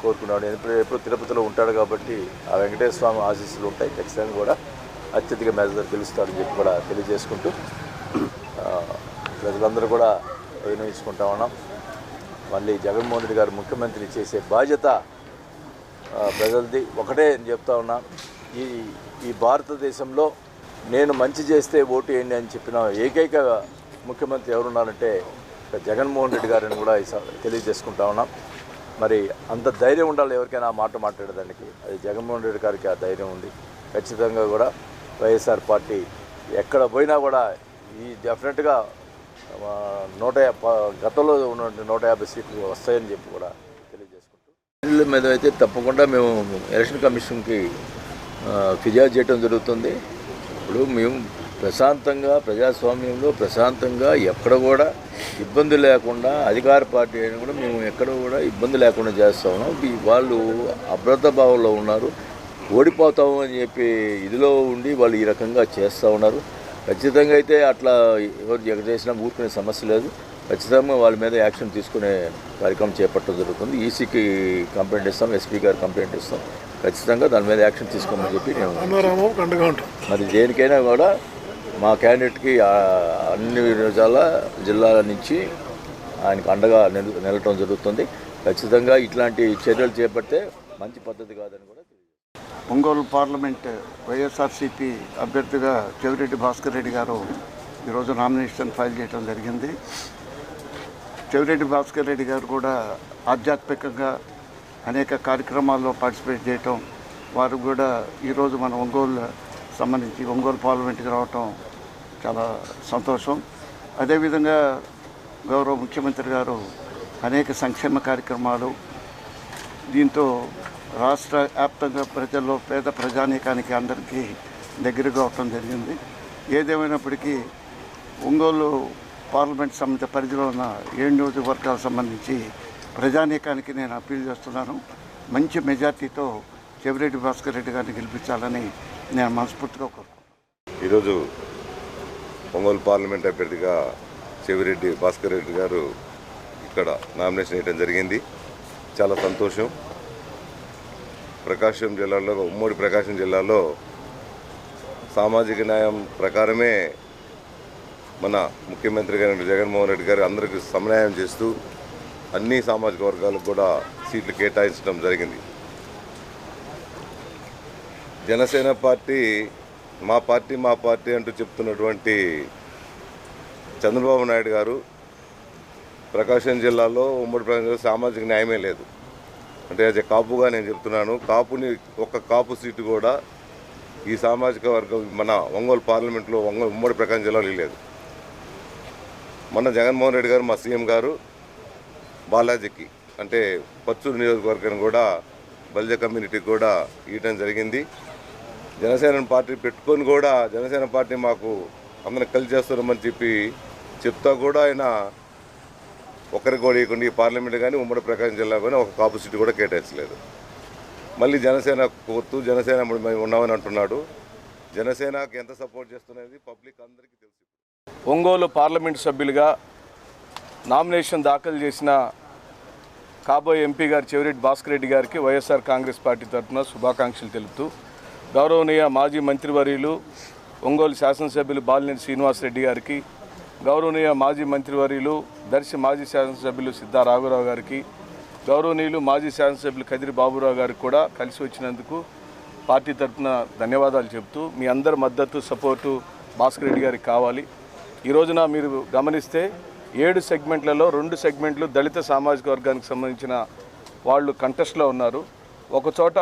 [SPEAKER 10] కోరుకున్నాడు. ఎప్పుడు తిరుపతిలో ఉంటాడు కాబట్టి ఆ వెంకటేశ్వర స్వామి ఆశీస్సులు ఉంటాయి. ఖచ్చితంగా కూడా అత్యధిక మెజార్టీతో గెలుస్తాడని చెప్పి కూడా తెలియజేసుకుంటూ ప్రజలందరూ కూడా వినియోగించుకుంటా ఉన్నాం. మళ్ళీ జగన్మోహన్ రెడ్డి గారు ముఖ్యమంత్రి చేసే బాధ్యత ప్రజలది. ఒకటే నేను చెప్తా ఉన్నా, ఈ భారతదేశంలో నేను మంచి చేస్తే ఓటు వేయండి అని చెప్పిన ఏకైక ముఖ్యమంత్రి ఎవరున్నారంటే జగన్మోహన్ రెడ్డి గారిని కూడా తెలియజేసుకుంటా ఉన్నాం. మరి అంత ధైర్యం ఉండాలి ఎవరికైనా ఆ మాట మాట్లాడేదానికి. అది జగన్మోహన్ రెడ్డి గారికి ఆ ధైర్యం ఉంది. ఖచ్చితంగా కూడా వైఎస్ఆర్ పార్టీ ఎక్కడ పోయినా కూడా ఈ డెఫినెట్గా గతంలో ఉన్న 150 సీట్లు వస్తాయని చెప్పి కూడా తెలియజేసుకుంటాం. మీద అయితే తప్పకుండా మేము ఎలక్షన్ కమిషన్కి ఫిర్యాదు చేయడం జరుగుతుంది. ఇప్పుడు మేము ప్రశాంతంగా ప్రజాస్వామ్యంలో ప్రశాంతంగా ఎక్కడ కూడా ఇబ్బంది లేకుండా అధికార పార్టీ అయినా కూడా మేము ఎక్కడ కూడా ఇబ్బంది లేకుండా చేస్తూ ఉన్నాం. వాళ్ళు అభద్రతా భావంలో ఉన్నారు, ఓడిపోతాము అని చెప్పి ఇదిలో ఉండి వాళ్ళు ఈ రకంగా చేస్తూ ఉన్నారు. ఖచ్చితంగా అయితే అట్లా ఎవరు ఎక్కడ చేసినా ఊరుకునే సమస్య లేదు. ఖచ్చితంగా వాళ్ళ మీద యాక్షన్ తీసుకునే కార్యక్రమం చేపట్టడం జరుగుతుంది. ఈసీకి కంప్లైంట్ ఇస్తాం, ఎస్పీ గారు కంప్లైంట్ ఇస్తాం. ఖచ్చితంగా దాని మీద యాక్షన్ తీసుకోమని చెప్పి నేను మరి దేనికైనా కూడా మా క్యాండిడేట్కి అన్ని జిల్లాల నుంచి ఆయనకు అండగా నిలటం జరుగుతుంది. ఖచ్చితంగా ఇట్లాంటి చర్యలు చేపడితే మంచి పద్ధతి కాదని కూడా
[SPEAKER 11] ఒంగోలు పార్లమెంట్ వైఎస్ఆర్సీపీ అభ్యర్థిగా చెవిరెడ్డి భాస్కర్ రెడ్డి గారు ఈరోజు నామినేషన్ ఫైల్ చేయడం జరిగింది. చెవిరెడ్డి భాస్కర్ రెడ్డి గారు కూడా ఆధ్యాత్మికంగా అనేక కార్యక్రమాల్లో పార్టిసిపేట్ చేయటం, వారు కూడా ఈరోజు మన ఒంగోలు సంబంధించి ఒంగోలు పార్లమెంట్కి రావటం చాలా సంతోషం. అదేవిధంగా గౌరవ ముఖ్యమంత్రి గారు అనేక సంక్షేమ కార్యక్రమాలు దీంతో రాష్ట్ర వ్యాప్తంగా ప్రజల్లో పేద ప్రజానీకానికి అందరికీ దగ్గరగా అవటం జరిగింది. ఏదేమైనప్పటికీ ఒంగోలు పార్లమెంట్ సంబంధిత పరిధిలో ఉన్న 7 నియోజకవర్గాలకు సంబంధించి ప్రజానీకానికి నేను అప్పీల్ చేస్తున్నాను. మంచి మెజార్టీతో చెవిరెడ్డి భాస్కర్ రెడ్డి గారిని గెలిపించాలని నేను మనస్ఫూర్తిగా కోరుకుంటున్నాను.
[SPEAKER 12] ఈరోజు ఒంగోలు పార్లమెంట్ అభ్యర్థిగా చెవిరెడ్డి భాస్కర్ రెడ్డి గారు ఇక్కడ నామినేషన్ వేయడం జరిగింది. చాలా సంతోషం. ప్రకాశం జిల్లాలో, ఉమ్మడి ప్రకాశం జిల్లాలో సామాజిక న్యాయం ప్రకారమే మన ముఖ్యమంత్రి గారు జగన్మోహన్ రెడ్డి గారు అందరికీ సమన్వయం చేస్తూ అన్ని సామాజిక వర్గాలకు కూడా సీట్లు కేటాయించడం జరిగింది. జనసేన పార్టీ మా పార్టీ అంటూ చెప్తున్నటువంటి చంద్రబాబు నాయుడు గారు ప్రకాశం జిల్లాలో ఉమ్మడి ప్రకాశం జిల్లా సామాజిక న్యాయమే లేదు. అంటే అది కాపుగా నేను చెప్తున్నాను, ఒక్క కాపు సీటు కూడా ఈ సామాజిక వర్గం మన ఒంగోలు పార్లమెంట్లో ఉమ్మడి ప్రకాశం జిల్లాలో లేదు. మొన్న జగన్మోహన్ రెడ్డి గారు మా సీఎం గారు బాలాజీకి అంటే పచ్చూరు నియోజకవర్గాన్ని కూడా బలిజ కమ్యూనిటీకి కూడా ఇవ్వడం జరిగింది. జనసేన పార్టీ పెట్టుకొని కూడా జనసేన పార్టీ మాకు అందరిని కలిసి చేస్తున్నామని చెప్తా కూడా ఆయన ఒకరికి కూడా ఇవ్వకుండా ఈ పార్లమెంట్ కానీ ఉమ్మడి ప్రకాశం జిల్లా కానీ ఒక కాపు సీటు కూడా కేటాయించలేదు. మళ్ళీ జనసేన కోర్టు జనసేన మేము ఉన్నామని అంటున్నాడు. జనసేనకి ఎంత సపోర్ట్ చేస్తున్నది పబ్లిక్ అందరికీ తెలుసు.
[SPEAKER 13] ఒంగోలు పార్లమెంట్ సభ్యులుగా నామినేషన్ దాఖలు చేసిన కాబోయే ఎంపీ గారు చెవిరెడ్డి భాస్కర్ రెడ్డి గారికి వైఎస్ఆర్ కాంగ్రెస్ పార్టీ తరఫున శుభాకాంక్షలు తెలుపుతూ గౌరవనీయ మాజీ మంత్రివర్యులు ఒంగోలు శాసనసభ్యులు బాలినేని శ్రీనివాసరెడ్డి గారికి, గౌరవనీయ మాజీ మంత్రివర్యులు దర్శి మాజీ శాసనసభ్యులు సిద్ధా రాఘవరావు గారికి, గౌరవనీయులు మాజీ శాసనసభ్యులు కదిరి బాబురావు గారికి కూడా కలిసి వచ్చినందుకు పార్టీ తరఫున ధన్యవాదాలు చెబుతూ మీ అందరి మద్దతు సపోర్టు భాస్కర్ రెడ్డి గారికి కావాలి. ఈ రోజున మీరు గమనిస్తే 7 సెగ్మెంట్లలో 2 సెగ్మెంట్లు దళిత సామాజిక వర్గానికి సంబంధించిన వాళ్ళు కంటెస్ట్లో ఉన్నారు. ఒకచోట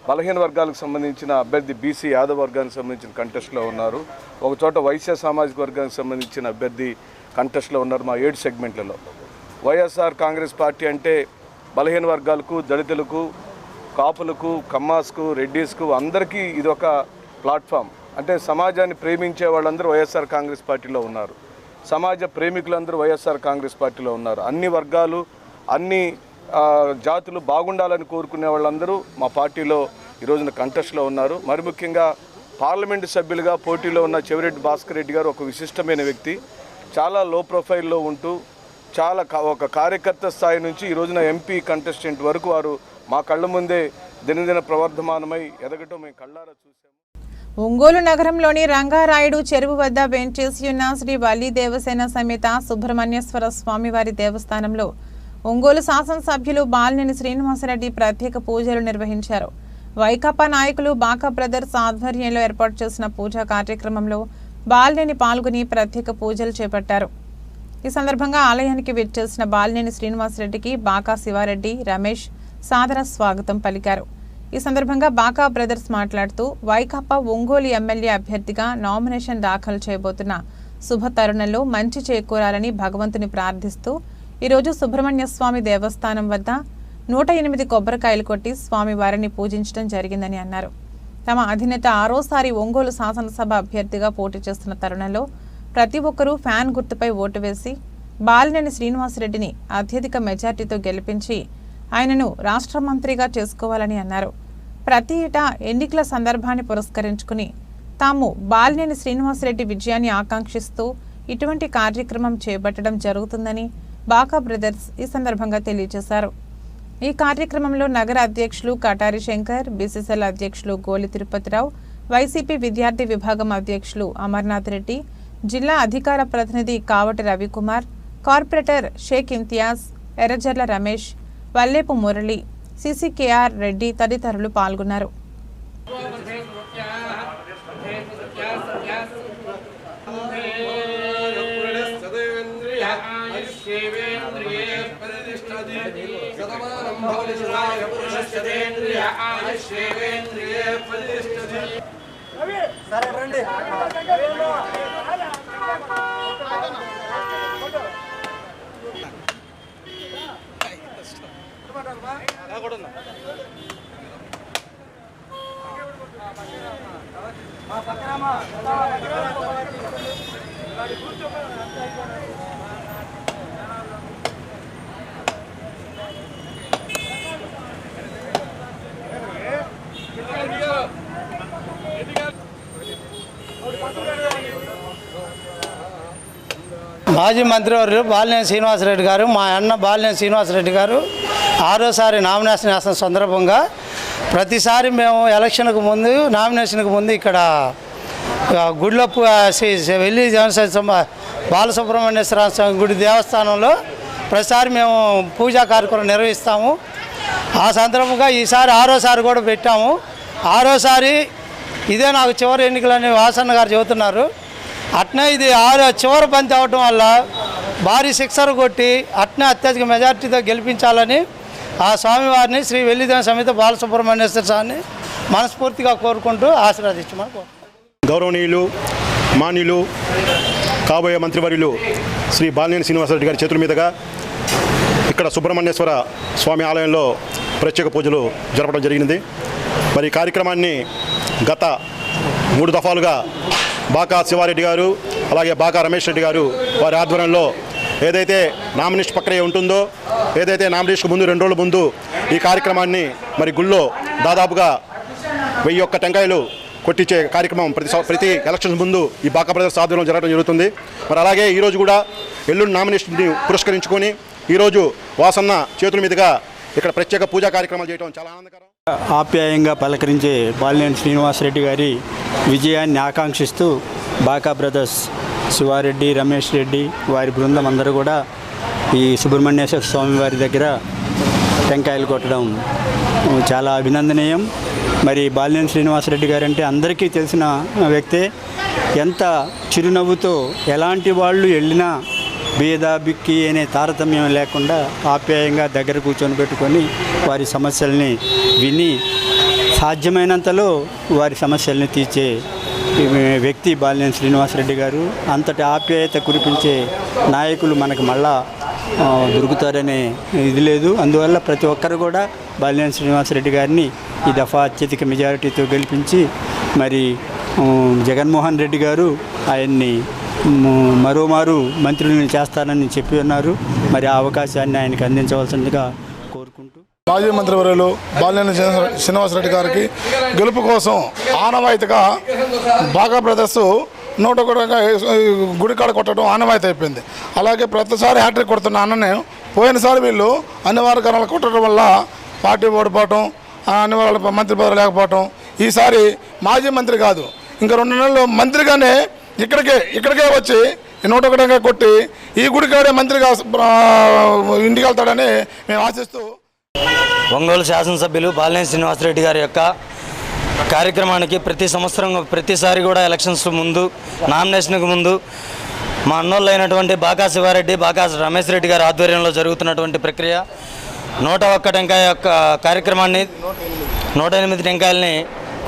[SPEAKER 13] బలహీన వర్గాలకు సంబంధించిన అభ్యర్థి బీసీ యాదవ్ వర్గానికి సంబంధించిన కంటెస్ట్లో ఉన్నారు. ఒకచోట వైశ్య సామాజిక వర్గానికి సంబంధించిన అభ్యర్థి కంటెస్ట్లో ఉన్నారు. మా 7 సెగ్మెంట్లలో వైఎస్ఆర్ కాంగ్రెస్ పార్టీ అంటే బలహీన వర్గాలకు, దళితులకు, కాపులకు, కమ్మాస్కు, రెడ్డీస్కు అందరికీ ఇది ఒక ప్లాట్ఫామ్. అంటే సమాజాన్ని ప్రేమించే వాళ్ళందరూ వైఎస్ఆర్ కాంగ్రెస్ పార్టీలో ఉన్నారు. సమాజ ప్రేమికులందరూ వైఎస్ఆర్ కాంగ్రెస్ పార్టీలో ఉన్నారు. అన్ని వర్గాలు, అన్ని జాతులు బాగుండాలని కోరుకునే వాళ్ళందరూ మా పార్టీలో ఈరోజున కంటెస్ట్లో ఉన్నారు. మరి ముఖ్యంగా పార్లమెంటు సభ్యులుగా పోటీలో ఉన్న చెవిరెడ్డి భాస్కర్ రెడ్డి గారు ఒక విశిష్టమైన వ్యక్తి. చాలా లో ప్రొఫైల్లో ఉంటూ ఒక కార్యకర్త స్థాయి నుంచి ఈ రోజున ఎంపీ కంటెస్టెంట్ వరకు వారు మా కళ్ళ ముందే దినదిన ప్రవర్ధమానమై ఎదగటం మేము కళ్ళారా చూసాము.
[SPEAKER 1] ఒంగోలు నగరంలోని రంగారాయుడు చెరువు వద్ద వేంచేసి ఉన్న శ్రీ వల్లి దేవసేన సమేత సుబ్రహ్మణ్యేశ్వర స్వామివారి దేవస్థానంలో ఒంగోలు శాసనసభ్యులు బాలినేని శ్రీనివాసరెడ్డి ప్రత్యేక పూజలు నిర్వహించారు. వైకాపా నాయకులు బాకా బ్రదర్స్ ఆధ్వర్యంలో ఏర్పాటు చేసిన పూజా కార్యక్రమంలో బాలినేని పాల్గొని ప్రత్యేక పూజలు చేపట్టారు. ఈ సందర్భంగా ఆలయానికి విచ్చేసిన బాలినేని శ్రీనివాసరెడ్డికి బాకా శివారెడ్డి, రమేష్ సాదర స్వాగతం పలికారు. ఈ సందర్భంగా బాకా బ్రదర్స్ మాట్లాడుతూ వైకాపా ఒంగోలు ఎమ్మెల్యే అభ్యర్థిగా నామినేషన్ దాఖలు చేయబోతున్న శుభ తరుణంలో మంచి చేకూరాలని భగవంతుని ప్రార్థిస్తూ ఈరోజు సుబ్రహ్మణ్య స్వామి దేవస్థానం వద్ద 108 కొబ్బరికాయలు కొట్టి స్వామివారిని పూజించడం జరిగిందని అన్నారు. తమ అధినేత 6వసారి ఒంగోలు శాసనసభ అభ్యర్థిగా పోటీ చేస్తున్న తరుణంలో ప్రతి ఒక్కరూ ఫ్యాన్ గుర్తుపై ఓటు వేసి బాలినేని శ్రీనివాసరెడ్డిని అత్యధిక మెజార్టీతో గెలిపించి ఆయనను రాష్ట్ర మంత్రిగా చేసుకోవాలని అన్నారు. ప్రతి ఏటా ఎన్నికల సందర్భాన్ని పురస్కరించుకుని తాము బాలినేని శ్రీనివాసరెడ్డి విజయాన్ని ఆకాంక్షిస్తూ ఇటువంటి కార్యక్రమం చేపట్టడం జరుగుతుందని బాకా బ్రదర్స్ ఈ సందర్భంగా తెలియజేశారు. ఈ కార్యక్రమంలో నగర అధ్యక్షులు కటారి శంకర్, బీసీసీఎల్ అధ్యక్షులు గోలి తిరుపతిరావు, వైసీపీ విద్యార్థి విభాగం అధ్యక్షులు అమర్నాథ్ రెడ్డి, జిల్లా అధికార ప్రతినిధి కావటి రవికుమార్, కార్పొరేటర్ షేక్ ఇంతియాజ్, ఎర్రజర్ల రమేష్, వల్లేపు మురళి, సిసికేఆర్ రెడ్డి తదితరులు పాల్గొన్నారు.
[SPEAKER 14] మాజీ మంత్రివర్యులు బాలినేని శ్రీనివాసరెడ్డి గారు, మా అన్న బాలినేని శ్రీనివాసరెడ్డి గారు 6వసారి నామినేషన్ వేసిన సందర్భంగా ప్రతిసారి మేము ఎలక్షన్కు ముందు, నామినేషన్కు ముందు ఇక్కడ గుడిలో వెళ్ళి బాలసుబ్రహ్మణ్యేశ్వర స్వామి గుడి దేవస్థానంలో ప్రతిసారి మేము పూజా కార్యక్రమం నిర్వహిస్తాము. ఆ సందర్భంగా ఈసారి 6వసారి కూడా పెట్టాము. 6వసారి ఇదే నాకు చివరి ఎన్నికలని వాసన్న గారు చెబుతున్నారు. అట్నే ఇది చివరి బంతి అవటం వల్ల భారీ సిక్సర్ కొట్టి అట్నే అత్యధిక మెజార్టీతో గెలిపించాలని ఆ స్వామివారిని శ్రీ వెల్లిదేవ సమేత బాలసుబ్రహ్మణ్యేశ్వర స్వామిని మనస్ఫూర్తిగా కోరుకుంటూ ఆశీర్వదించమని కోరుకుంటున్నాను.
[SPEAKER 15] గౌరవనీయులు మాన్యులు కాబోయే మంత్రివర్యులు శ్రీ బాలినేని శ్రీనివాసరెడ్డి గారి చేతుల మీదుగా ఇక్కడ సుబ్రహ్మణ్యేశ్వర స్వామి ఆలయంలో ప్రత్యేక పూజలు జరపడం జరిగింది. మరి ఈ కార్యక్రమాన్ని గత 3 దఫాలుగా బాకా శివారెడ్డి గారు అలాగే బాకా రమేష్ రెడ్డి గారు వారి ఆధ్వర్యంలో ఏదైతే నామినేషన్ ప్రక్రియ ఉంటుందో, ఏదైతే నామినేషన్కు ముందు 2 రోజుల ముందు ఈ కార్యక్రమాన్ని మరి గుళ్ళో దాదాపుగా 1001 టెంకాయలు కొట్టించే కార్యక్రమం ప్రతి ఎలక్షన్స్ ముందు ఈ బాకా బ్రదర్స్ ఆధ్వర్యంలో జరగడం జరుగుతుంది. మరి అలాగే ఈరోజు కూడా ఎల్లుండి నామినేషన్ని పురస్కరించుకొని ఈరోజు వాసన్న చేతుల మీదుగా ఇక్కడ ప్రత్యేక పూజా కార్యక్రమాలు చేయడం చాలా ఆనందకరం.
[SPEAKER 16] ఆప్యాయంగా పలకరించే బాలినేని శ్రీనివాసరెడ్డి గారి విజయాన్ని ఆకాంక్షిస్తూ బాకా బ్రదర్స్ శివారెడ్డి, రమేష్ రెడ్డి వారి బృందం అందరూ కూడా ఈ సుబ్రహ్మణ్యేశ్వర స్వామి వారి దగ్గర టెంకాయలు కొట్టడం చాలా అభినందనీయం. మరి బాలినేని శ్రీనివాసరెడ్డి గారు అంటే అందరికీ తెలిసిన వ్యక్తే. ఎంత చిరునవ్వుతో ఎలాంటి వాళ్ళు వెళ్ళినా బీద బిక్కి అనే తారతమ్యం లేకుండా ఆప్యాయంగా దగ్గర కూర్చొని పెట్టుకొని వారి సమస్యల్ని విని సాధ్యమైనంతలో వారి సమస్యల్ని తీర్చే వ్యక్తి బాలినేని శ్రీనివాసరెడ్డి గారు. అంతటి ఆప్యాయత కురిపించే నాయకులు మనకు మళ్ళా దొరుకుతారనే ఇది లేదు. అందువల్ల ప్రతి ఒక్కరు కూడా బాలినేని శ్రీనివాసరెడ్డి గారిని ఈ దఫా అత్యధిక మెజారిటీతో గెలిపించి మరి జగన్మోహన్ రెడ్డి గారు ఆయన్ని మరోమారు మంత్రులను చేస్తారని చెప్పి ఉన్నారు. మరి ఆ అవకాశాన్ని ఆయనకు అందించవలసిందిగా కోరుకుంటూ
[SPEAKER 17] మాజీ మంత్రివర్యులు బాలినేని శ్రీనివాసరెడ్డి గారికి గెలుపు కోసం ఆనవాయితీగా బాగా బ్రదర్స్ 101 గుడికాడ కొట్టడం ఆనవాయితీ అయిపోయింది. అలాగే ప్రతిసారి హ్యాట్రిక్ కొడుతున్న అన్ననే పోయినసారి వీళ్ళు అనివార్య కారణాలు కొట్టడం వల్ల పార్టీ ఓడిపోవటం, అనివార్య మంత్రి పదవి లేకపోవటం, ఈసారి మాజీ మంత్రి కాదు ఇంకా 2 నెలలు మంత్రిగానే ఇక్కడికే వచ్చి 101 కొట్టి ఈ గుడికాడే మంత్రిగా ఇంటికి వెళ్తాడని మేము ఆశిస్తూ
[SPEAKER 18] ఒంగోలు శాసనసభ్యులు బాలినేని శ్రీనివాసరెడ్డి గారి యొక్క కార్యక్రమానికి ప్రతి సంవత్సరం ప్రతిసారి కూడా ఎలక్షన్స్ ముందు నామినేషన్కు ముందు మా అన్నోళ్ళు అయినటువంటి బాకా శివారెడ్డి, బాకా రమేష్ రెడ్డి గారి ఆధ్వర్యంలో జరుగుతున్నటువంటి ప్రక్రియ 101 టెంకాయ యొక్క కార్యక్రమాన్ని 108 టెంకాయలని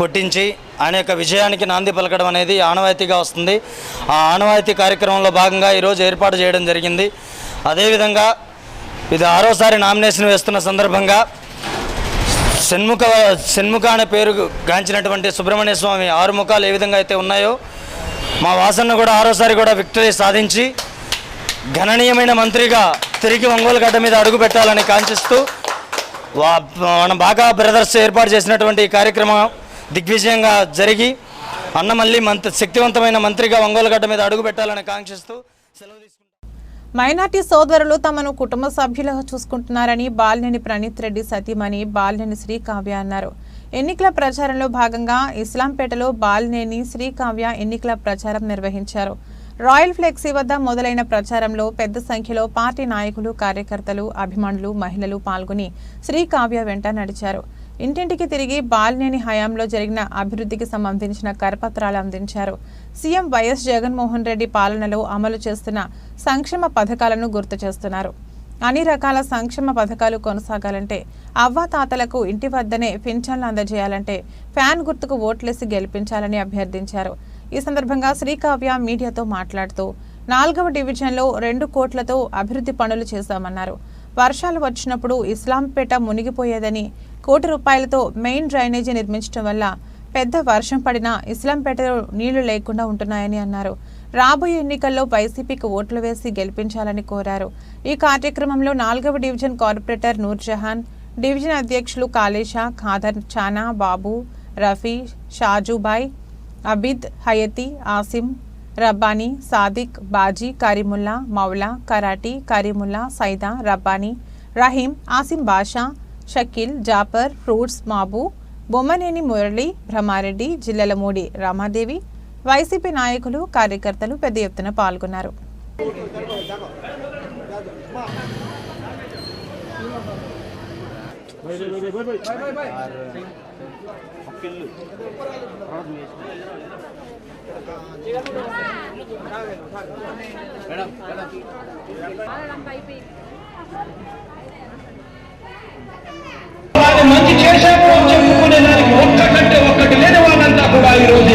[SPEAKER 18] కొట్టించి ఆయన యొక్క విజయానికి నాంది పలకడం అనేది ఆనవాయితీగా వస్తుంది. ఆ ఆనవాయితీ కార్యక్రమంలో భాగంగా ఈరోజు ఏర్పాటు చేయడం జరిగింది. అదేవిధంగా ఇది 6వసారి నామినేషన్ వేస్తున్న సందర్భంగా షణ్ముఖ అనే పేరు గాంచినటువంటి సుబ్రహ్మణ్య స్వామి 6 ముఖాలు ఏ విధంగా అయితే ఉన్నాయో మా వాసన్న కూడా 6వసారి కూడా విక్టరీ సాధించి గణనీయమైన మంత్రిగా తిరిగి ఒంగోలు గడ్డ మీద అడుగు పెట్టాలని కాంక్షిస్తూ మన బాకా బ్రదర్స్ ఏర్పాటు చేసినటువంటి ఈ కార్యక్రమం దిగ్విజయంగా జరిగి అన్న మళ్ళీ శక్తివంతమైన మంత్రిగా ఒంగోలు గడ్డ మీద అడుగు పెట్టాలని కాంక్షిస్తూ సెలవు తీసుకుంటాం.
[SPEAKER 1] మైనార్టీ సోదరులు తమను కుటుంబ సభ్యులుగా చూసుకుంటున్నారని బాలినేని ప్రణీత్ రెడ్డి సతీమణి బాలినేని శ్రీకావ్య అన్నారు. ఎన్నికల ప్రచారంలో భాగంగా ఇస్లాంపేటలో బాలినేని శ్రీకావ్య ఎన్నికల ప్రచారం నిర్వహించారు. రాయల్ ఫ్లెక్సీ వద్ద మొదలైన ప్రచారంలో పెద్ద సంఖ్యలో పార్టీ నాయకులు, కార్యకర్తలు, అభిమానులు, మహిళలు పాల్గొని శ్రీకావ్య వెంట నడిచారు. ఇంటింటికి తిరిగి బాలినేని హయాంలో జరిగిన అభివృద్ధికి సంబంధించిన కరపత్రాలు అందించారు. సీఎం వైఎస్ జగన్మోహన్ రెడ్డి పాలనలో అమలు చేస్తున్న సంక్షేమ పథకాలను గుర్తు చేస్తున్నారు. అన్ని రకాల సంక్షేమ పథకాలు కొనసాగాలంటే అవ్వాతాతలకు ఇంటి వద్దనే పింఛన్లు అందజేయాలంటే ఫ్యాన్ గుర్తుకు ఓట్లేసి గెలిపించాలని అభ్యర్థించారు. ఈ సందర్భంగా శ్రీకావ్య మీడియాతో మాట్లాడుతూ 4వ డివిజన్లో 2 కోట్లతో అభివృద్ధి పనులు చేశామన్నారు. వర్షాలు వచ్చినప్పుడు ఇస్లాంపేట మునిగిపోయేదని, 1 కోటి రూపాయలతో మెయిన్ డ్రైనేజీ నిర్మించడం వల్ల పెద్ద వర్షం పడినా ఇస్లాంపేటలో నీళ్లు లేకుండా ఉంటున్నాయని అన్నారు. రాబోయే ఎన్నికల్లో వైసీపీకి ఓట్లు వేసి గెలిపించాలని కోరారు. ఈ కార్యక్రమంలో 4వ డివిజన్ కార్పొరేటర్ నూర్జహాన్, డివిజన్ అధ్యక్షులు కాళేషా, ఖాదర్, చానా, బాబు, రఫీ, షాజుబాయ్, అబిద్, హయతి, ఆసిం, రబ్బానీ, సాదిక్, బాజీ, కరీముల్లా, మౌలా, కరాటీ, కరీముల్లా, సైదా, రబ్బానీ, రహీం, ఆసిం బాషా, షకీల్, జాఫర్, ఫ్రూట్స్, మాబు, బొమ్మనేని మురళి, బ్రహ్మారెడ్డి, జిల్లెలమూడి రామాదేవి, వైసీపీ నాయకులు, కార్యకర్తలు పెద్ద ఎత్తున పాల్గొన్నారు.
[SPEAKER 19] మంచి చేశాము అని చెప్పుకునే దానికి ఒక్కటంటే ఒక్కటి లేని వాళ్ళంతా కూడా ఈరోజు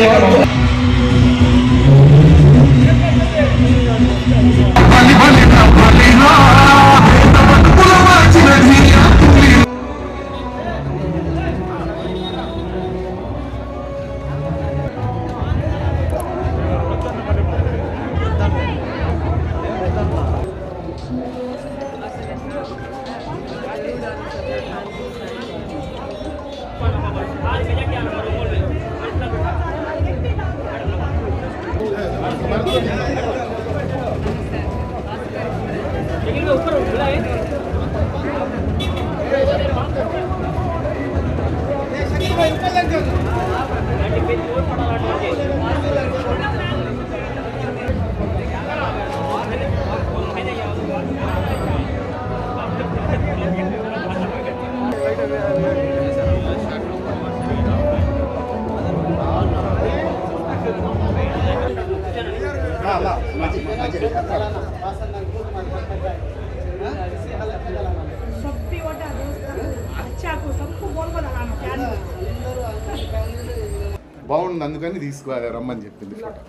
[SPEAKER 20] బాగుంది, అందుకని రమ్మని చెప్పింది ఫోటో.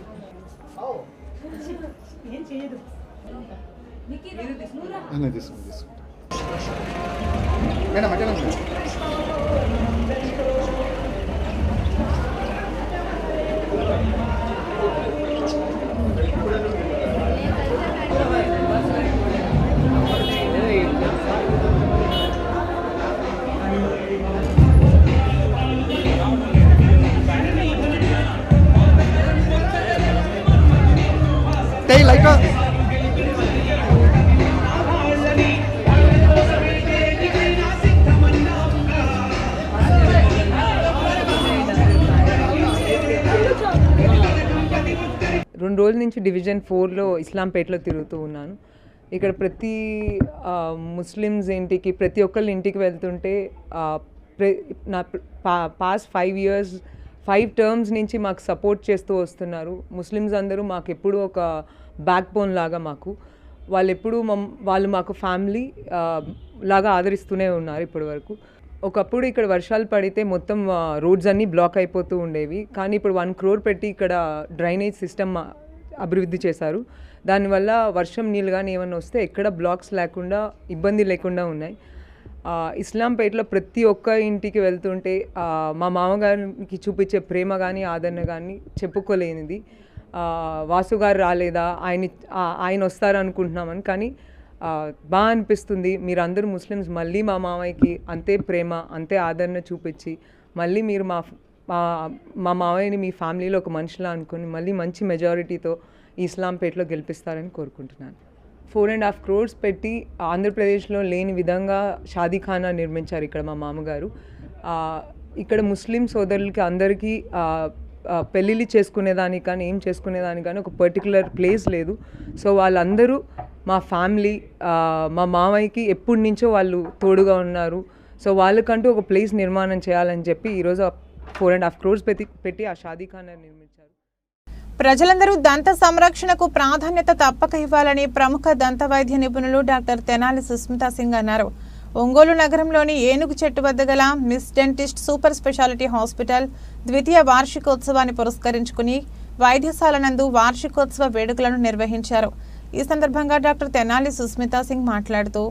[SPEAKER 20] తీసుకుంటా మేడం అట్లా
[SPEAKER 7] లైక్
[SPEAKER 21] 2 రోజుల నుంచి డివిజన్ 4లో ఇస్లాంపేటలో తిరుగుతూ ఉన్నాను. ఇక్కడ ప్రతి ముస్లిమ్స్ ఇంటికి ప్రతి ఒక్కళ్ళ ఇంటికి వెళ్తుంటే నా పాస్ట్ 5 years 5 terms నుంచి మాకు సపోర్ట్ చేస్తూ వస్తున్నారు. ముస్లిమ్స్ అందరూ మాకు ఎప్పుడూ ఒక బ్యాక్ బోన్ లాగా మాకు వాళ్ళు మాకు ఫ్యామిలీ లాగా ఆదరిస్తూనే ఉన్నారు ఇప్పటి వరకు. ఒకప్పుడు ఇక్కడ వర్షాలు పడితే మొత్తం రోడ్స్ అన్నీ బ్లాక్ అయిపోతూ ఉండేవి. కానీ ఇప్పుడు 1 crore పెట్టి ఇక్కడ డ్రైనేజ్ సిస్టమ్ అభివృద్ధి చేశారు. దానివల్ల వర్షం నీళ్ళు కానీ ఏమన్నా వస్తే ఎక్కడ బ్లాక్స్ లేకుండా ఇబ్బంది లేకుండా ఉన్నాయి. ఇస్లాంపేటలో ప్రతి ఒక్క ఇంటికి వెళ్తుంటే మా మామగారికి చూపించే ప్రేమ కానీ ఆదరణ కానీ చెప్పుకోలేనిది. వాసు గారు రాలేదా, ఆయన వస్తారు అనుకుంటున్నామని, కానీ బాగా అనిపిస్తుంది. మీరందరూ ముస్లిమ్స్ మళ్ళీ మా మామయ్యకి అంతే ప్రేమ అంతే ఆదరణ చూపించి మళ్ళీ మీరు మా మామయ్యని మీ ఫ్యామిలీలో ఒక మనిషిలా అనుకొని మళ్ళీ మంచి మెజారిటీతో ఇస్లాంపేటలో గెలిపిస్తారని కోరుకుంటున్నాను. 4.5 crores పెట్టి ఆంధ్రప్రదేశ్లో లేని విధంగా షాదీఖానా నిర్మించారు ఇక్కడ మా మామగారు. ఇక్కడ ముస్లిం సోదరులకి అందరికీ పెళ్ళిళ్ళు చేసుకునేదానికి కానీ ఏం చేసుకునేదానికి కానీ ఒక పర్టికులర్ ప్లేస్ లేదు. సో వాళ్ళందరూ మా ఫ్యామిలీ మా మామయ్యకి ఎప్పటి నుంచో వాళ్ళు తోడుగా ఉన్నారు. సో వాళ్ళకంటూ ఒక ప్లేస్ నిర్మాణం చేయాలని చెప్పి ఈరోజు 4.5 crores పెట్టి ఆ షాదీఖానా నిర్మించారు.
[SPEAKER 1] ప్రజలందరూ దంత సంరక్షణకు ప్రాధాన్యత తప్పక ఇవ్వాలని ప్రముఖ దంత వైద్య నిపుణులు డాక్టర్ తెనాలి సుస్మితా సింగ్ అన్నారు. ఒంగోలు నగరంలోని ఏనుగు చెట్టు వద్ద గల miss dentist super speciality hospital ద్వితీయ వార్షికోత్సవాన్ని పురస్కరించుకుని వైద్యశాల నందు వార్షికోత్సవ వేడుకలను నిర్వహించారు. ఈ సందర్భంగా డాక్టర్ తెనాలి సుస్మితా సింగ్ మాట్లాడుతూ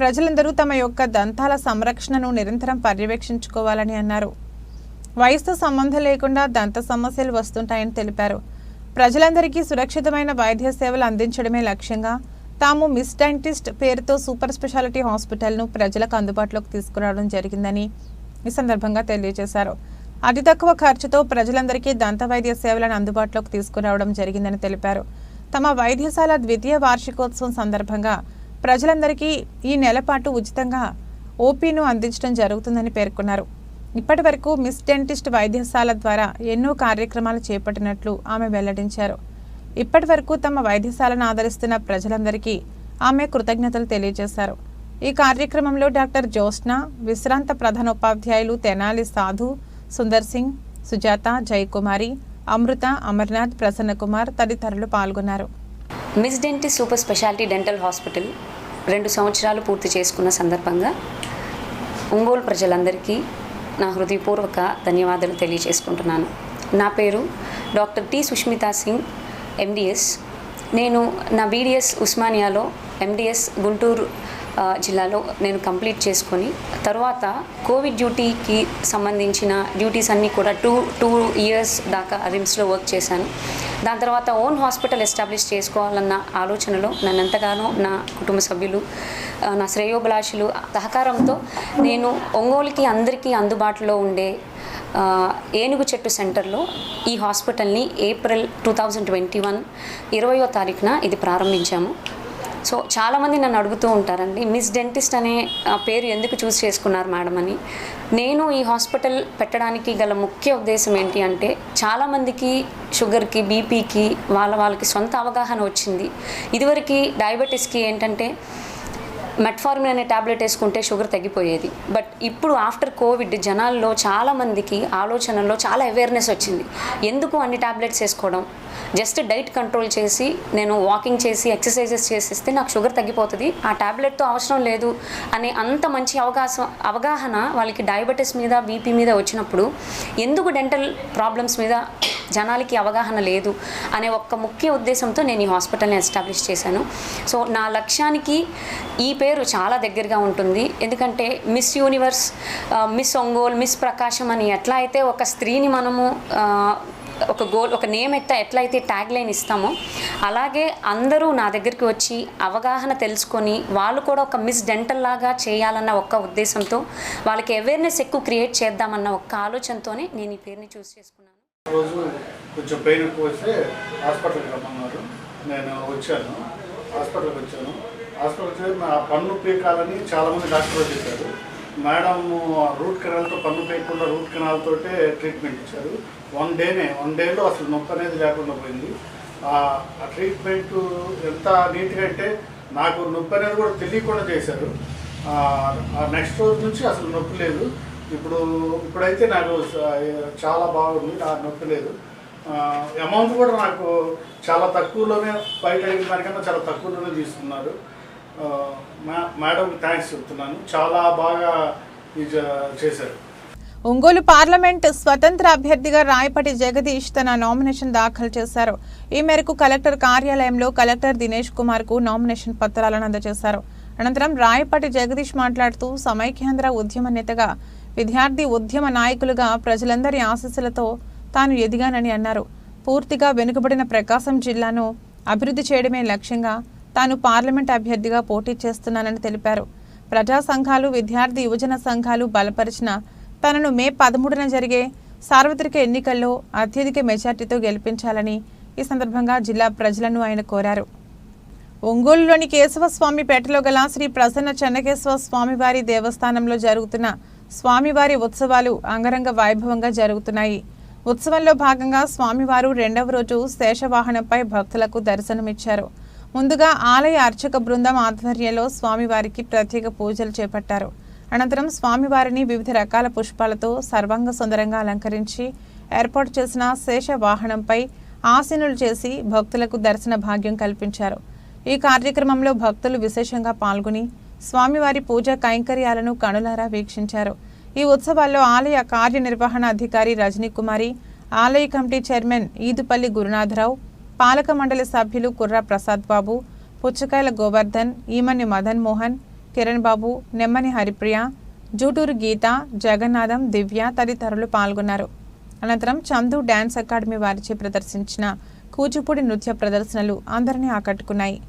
[SPEAKER 1] ప్రజలందరూ తమ యొక్క దంతాల సంరక్షణను నిరంతరం పర్యవేక్షించుకోవాలని అన్నారు. వయసుతో సంబంధం లేకుండా దంత సమస్యలు వస్తుంటాయని తెలిపారు. ప్రజలందరికీ సురక్షితమైన వైద్య సేవలు అందించడమే లక్ష్యంగా తాము మిస్ డెంటిస్ట్ పేరుతో సూపర్ స్పెషాలిటీ హాస్పిటల్ను ప్రజలకు అందుబాటులోకి తీసుకురావడం జరిగిందని ఈ సందర్భంగా తెలియజేశారు. అతి తక్కువ ఖర్చుతో ప్రజలందరికీ దంత వైద్య సేవలను అందుబాటులోకి తీసుకురావడం జరిగిందని తెలిపారు. తమ వైద్యశాల ద్వితీయ వార్షికోత్సవం సందర్భంగా ప్రజలందరికీ ఈ నెల పాటు ఉచితంగా ఓపీను అందించడం జరుగుతుందని పేర్కొన్నారు. ఇప్పటి వరకు మిస్ డెంటిస్ట్ వైద్యశాల ద్వారా ఎన్నో కార్యక్రమాలు చేపట్టినట్లు ఆమె వెల్లడించారు. ఇప్పటి వరకు తమ వైద్యశాలను ఆదరిస్తున్న ప్రజలందరికీ ఆమె కృతజ్ఞతలు తెలియజేశారు. ఈ కార్యక్రమంలో డాక్టర్ జ్యోత్స్న, విశ్రాంత ప్రధానోపాధ్యాయులు తెనాలి సాధు, సుందర్ సింగ్, సుజాత, జయకుమారి, అమృత, అమర్నాథ్, ప్రసన్నకుమార్ తదితరులు పాల్గొన్నారు.
[SPEAKER 2] Miss dentist super speciality dental hospital 2 సంవత్సరాలు పూర్తి చేసుకున్న సందర్భంగా ఒంగోలు ప్రజలందరికీ నా హృదయపూర్వక ధన్యవాదాలు తెలియజేసుకుంటున్నాను. నా పేరు doctor T Sushmita Singh, MDS. నేను నా బీడిఎస్ ఉస్మానియాలో, ఎండిఎస్ గుంటూరు జిల్లాలో నేను కంప్లీట్ చేసుకొని తర్వాత కోవిడ్ డ్యూటీకి సంబంధించిన డ్యూటీస్ అన్నీ కూడా టూ ఇయర్స్ దాకా రిమ్స్లో వర్క్ చేశాను. దాని తర్వాత ఓన్ హాస్పిటల్ ఎస్టాబ్లిష్ చేసుకోవాలన్న ఆలోచనలో నన్నెంతగానో నా కుటుంబ సభ్యులు, నా శ్రేయోభిలాషులు సహకారంతో నేను ఒంగోలుకి అందరికీ అందుబాటులో ఉండే ఏనుగు చెట్టు సెంటర్లో ఈ హాస్పిటల్ని ఏప్రిల్ 2021 20వ తారీఖున ఇది ప్రారంభించాము. సో చాలామంది నన్ను అడుగుతూ ఉంటారండి, మిస్ డెంటిస్ట్ అనే పేరు ఎందుకు చూస్ చేసుకున్నారు మేడం అని. నేను ఈ హాస్పిటల్ పెట్టడానికి గల ముఖ్య ఉద్దేశం ఏంటి అంటే, చాలామందికి షుగర్కి, బీపీకి వాళ్ళకి సొంత అవగాహన వచ్చింది. ఇదివరకు డయాబెటీస్కి ఏంటంటే మెట్ఫార్మిన్ అనే ట్యాబ్లెట్ వేసుకుంటే షుగర్ తగ్గిపోయేది. బట్ ఇప్పుడు ఆఫ్టర్ కోవిడ్ జనాల్లో చాలామందికి ఆలోచనలో చాలా అవేర్నెస్ వచ్చింది. ఎందుకు అన్ని ట్యాబ్లెట్స్ వేసుకోవడం, జస్ట్ డైట్ కంట్రోల్ చేసి నేను వాకింగ్ చేసి ఎక్సర్సైజెస్ చేసిస్తే నాకు షుగర్ తగ్గిపోతుంది, ఆ ట్యాబ్లెట్తో అవసరం లేదు అనే అంత మంచి అవగాహన వాళ్ళకి డయాబెటీస్ మీద, బీపీ మీద వచ్చినప్పుడు ఎందుకు డెంటల్ ప్రాబ్లమ్స్ మీద జనాలకి అవగాహన లేదు అనే ఒక్క ముఖ్య ఉద్దేశంతో నేను ఈ హాస్పిటల్ని ఎస్టాబ్లిష్ చేశాను. సో నా లక్ష్యానికి ఈ పేరు చాలా దగ్గరగా ఉంటుంది. ఎందుకంటే miss universe, miss Ongole, miss Prakasam అని ఎట్లా అయితే ఒక స్త్రీని మనము ఒక నేమ్ ఎట్లయితే ట్యాగ్ లైన్ ఇస్తామో, అలాగే అందరూ నా దగ్గరికి వచ్చి అవగాహన తెలుసుకొని వాళ్ళు కూడా ఒక మిస్ డెంటల్ లాగా చేయాలన్న ఒక్క ఉద్దేశంతో, వాళ్ళకి అవేర్నెస్ ఎక్కువ క్రియేట్ చేద్దామన్న ఒక్క ఆలోచనతోనే నేను ఈ పేరుని చూస్ చేసుకున్నాను.
[SPEAKER 22] రోజు కొంచెం పెయిన్ ఎక్కువ వస్తే హాస్పిటల్కి రమ్మన్నారు. నేను వచ్చాను, హాస్పిటల్కి వచ్చాను. హాస్పిటల్కి వచ్చి నా పన్ను పీకాలని చాలామంది డాక్టర్లు చెప్పారు. మేడం రూట్ కెనాల్తో, పన్ను పీకకుండా రూట్ కెనాల్తో ట్రీట్మెంట్ ఇచ్చారు. వన్ డేలో అసలు నొప్పి అనేది లేకుండా పోయింది. ఆ ట్రీట్మెంట్ ఎంత నీట్గా అంటే నాకు నొప్పి అనేది కూడా తెలియకుండా చేశారు. నెక్స్ట్ రోజు నుంచి అసలు నొప్పి లేదు. ఇప్పుడైతే నాకు చాలా బాగుంది, నాకు నొప్పి లేదు. అమౌంట్ కూడా నాకు చాలా తక్కువలోనే, బయట అయిన దానికన్నా చాలా తక్కువలోనే తీసుకున్నారు. మేడం థ్యాంక్స్ చెప్తున్నాను, చాలా బాగా చేశారు.
[SPEAKER 1] ఒంగోలు పార్లమెంట్ స్వతంత్ర అభ్యర్థిగా రాయపాటి జగదీష్ తన నామినేషన్ దాఖలు చేశారు. ఈ మేరకు కలెక్టర్ కార్యాలయంలో కలెక్టర్ దినేష్ కుమార్ కు నామినేషన్ పత్రాలను అందజేశారు. అనంతరం రాయపాటి జగదీష్ మాట్లాడుతూ సమైక్యాంధ్ర ఉద్యమ నేతగా, విద్యార్థి ఉద్యమ నాయకులుగా ప్రజలందరి ఆశీస్సులతో తాను ఎదిగానని అన్నారు. పూర్తిగా వెనుకబడిన ప్రకాశం జిల్లాను అభివృద్ధి చేయడమే లక్ష్యంగా తాను పార్లమెంట్ అభ్యర్థిగా పోటీ చేస్తున్నానని తెలిపారు. ప్రజా సంఘాలు, విద్యార్థి యువజన సంఘాలు బలపరిచిన తనను మే 13న జరిగే సార్వత్రిక ఎన్నికల్లో అత్యధిక మెజార్టీతో గెలిపించాలని ఈ సందర్భంగా జిల్లా ప్రజలను ఆయన కోరారు. ఒంగోలులోని కేశవస్వామిపేటలో గల శ్రీ ప్రసన్న చెన్నకేశవ స్వామివారి దేవస్థానంలో జరుగుతున్న స్వామివారి ఉత్సవాలు అంగరంగ వైభవంగా జరుగుతున్నాయి. ఉత్సవంలో భాగంగా స్వామివారు 2వ రోజు శేషవాహనంపై భక్తులకు దర్శనమిచ్చారు. ముందుగా ఆలయ అర్చక బృందం ఆధ్వర్యంలో స్వామివారికి ప్రత్యేక పూజలు చేపట్టారు. అనంతరం స్వామివారిని వివిధ రకాల పుష్పాలతో సర్వాంగ సుందరంగా అలంకరించి ఏర్పాటు చేసిన శేష వాహనంపై ఆసీనులు చేసి భక్తులకు దర్శన భాగ్యం కల్పించారు. ఈ కార్యక్రమంలో భక్తులు విశేషంగా పాల్గొని స్వామివారి పూజా కైంకర్యాలను కనులారా వీక్షించారు. ఈ ఉత్సవాల్లో ఆలయ కార్యనిర్వహణ అధికారి రజనీకుమారి, ఆలయ కమిటీ చైర్మన్ ఈదుపల్లి గురునాథరావు, పాలక మండలి సభ్యులు కుర్రా ప్రసాద్ బాబు, పుచ్చకాయల గోవర్ధన్, ఈమని మదన్ మోహన్, కిరణ్ బాబు, నెమ్మని హరిప్రియ, జూటూరు గీత, జగన్నాథం, దివ్య తదితరులు పాల్గొన్నారు. అనంతరం చందు డ్యాన్స్ అకాడమీ వారిచే ప్రదర్శించిన కూచిపూడి నృత్య ప్రదర్శనలు అందరినీ ఆకట్టుకున్నాయి.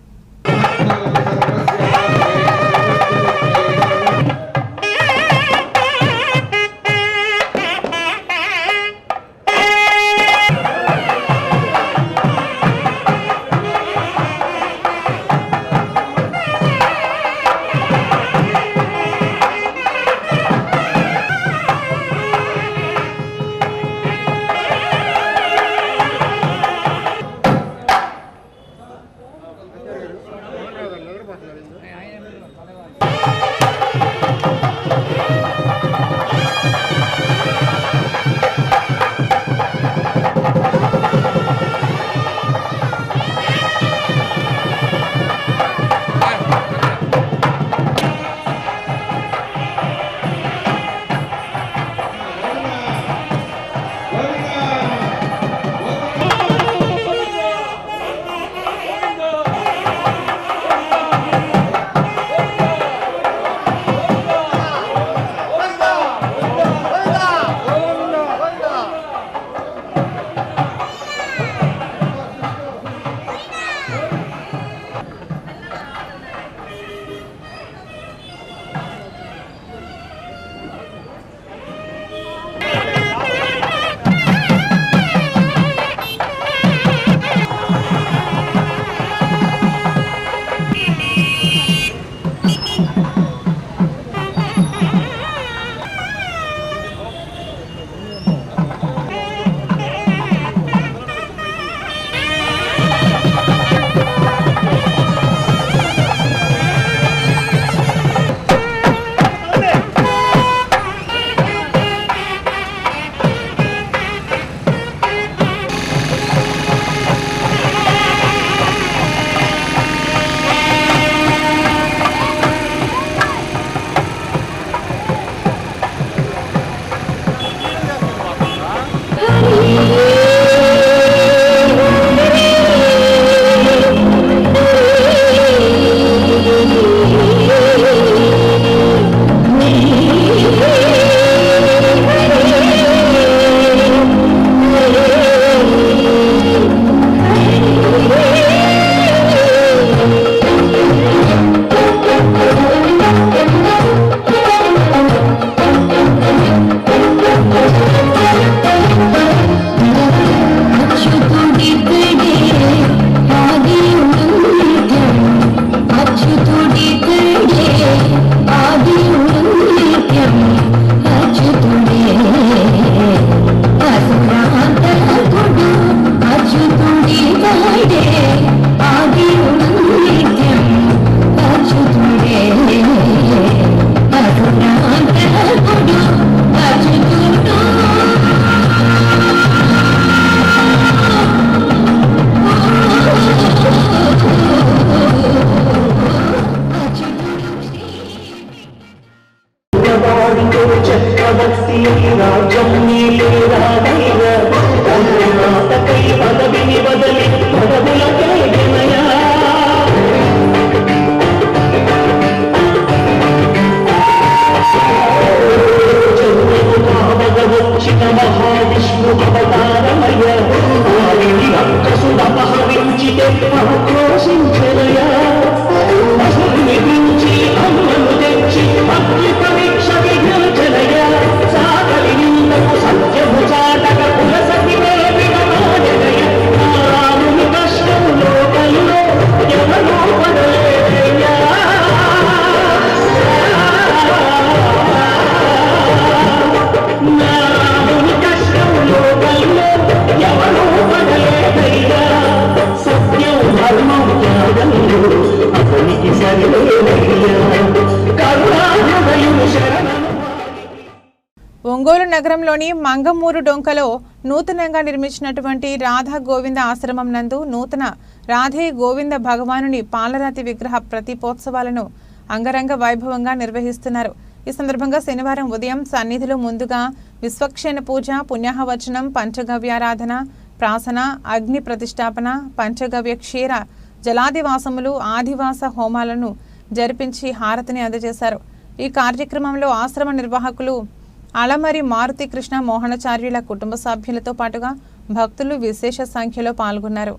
[SPEAKER 19] చక్రవర్తి రాజ్యం నీలే రాగయ్య మాతకై పదవిని వదలి పదవులకే వినయా వచ్చిన మహావిష్ణు అవతారమయ వారిని అక్కసుడపహరించితే ఆక్రోశించరయా అసురుని గురించి అమ్మను తెచ్చి అగ్ని పరీక్ష విఘ్నజనయ సాగలి నిందకు సత్యము చాటక కులసతి విడమాడనయ రాముని కష్టం లోకల్లో ఎవరూ పడలేదయ్యా నాముని కష్టం లోకల్లో ఎవరూ పడలేదయ్యా సత్యం ధర్మం త్యాగంలో అతనికి సరిలేదయ్యా కరుణాహృదయుని శరణం.
[SPEAKER 1] ఒంగోలు నగరంలోని మంగమూరు డొంకలో నూతనంగా నిర్మించినటువంటి రాధా గోవింద ఆశ్రమం నందు నూతన రాధే గోవింద భగవానుని పాలరాతి విగ్రహ ప్రతిపోత్సవాలను అంగరంగ వైభవంగా నిర్వహిస్తున్నారు. ఈ సందర్భంగా శనివారం ఉదయం సన్నిధిలో ముందుగా విశ్వక్షేణ పూజ, పుణ్యాహవచనం, పంచగవ్యారాధన, ప్రాసన, అగ్ని ప్రతిష్టాపన, పంచగవ్య క్షీర జలాదివాసములు, ఆదివాస హోమాలను జరిపించి హారతిని అందజేశారు. ఈ కార్యక్రమంలో ఆశ్రమ నిర్వాహకులు అలమరి మారుతి కృష్ణ మోహనాచార్యుల కుటుంబ సభ్యులతో పాటుగా భక్తులు విశేష సంఖ్యలో పాల్గొన్నారు.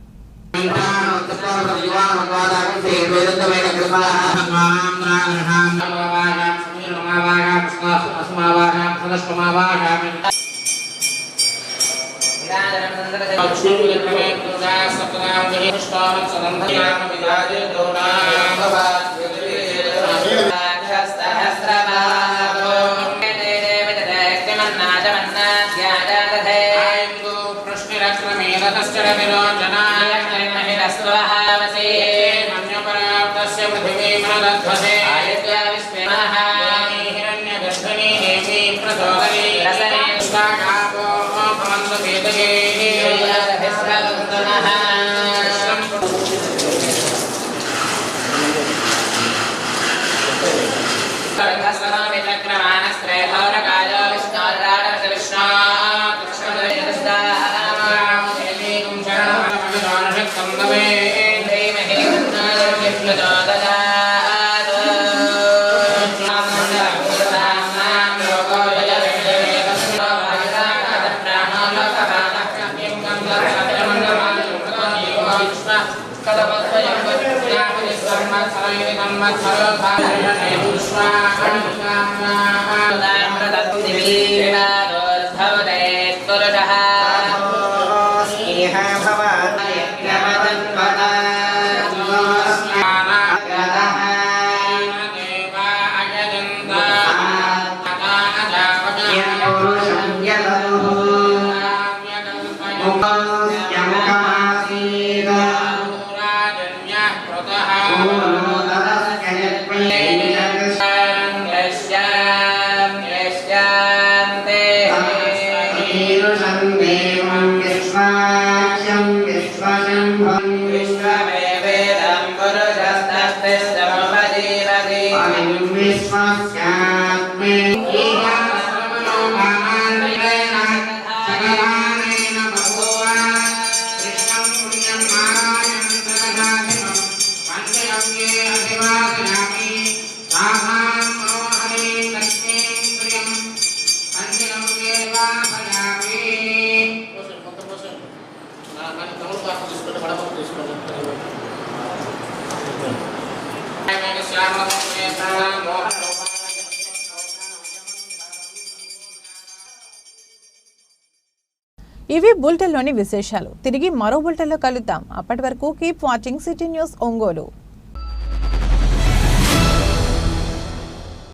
[SPEAKER 1] ఇవి బులెటిన్లోని విశేషాలు. తిరిగి మరో బులెటిన్లో కలుద్దాం. అప్పటి వరకు keep watching city news Ongole.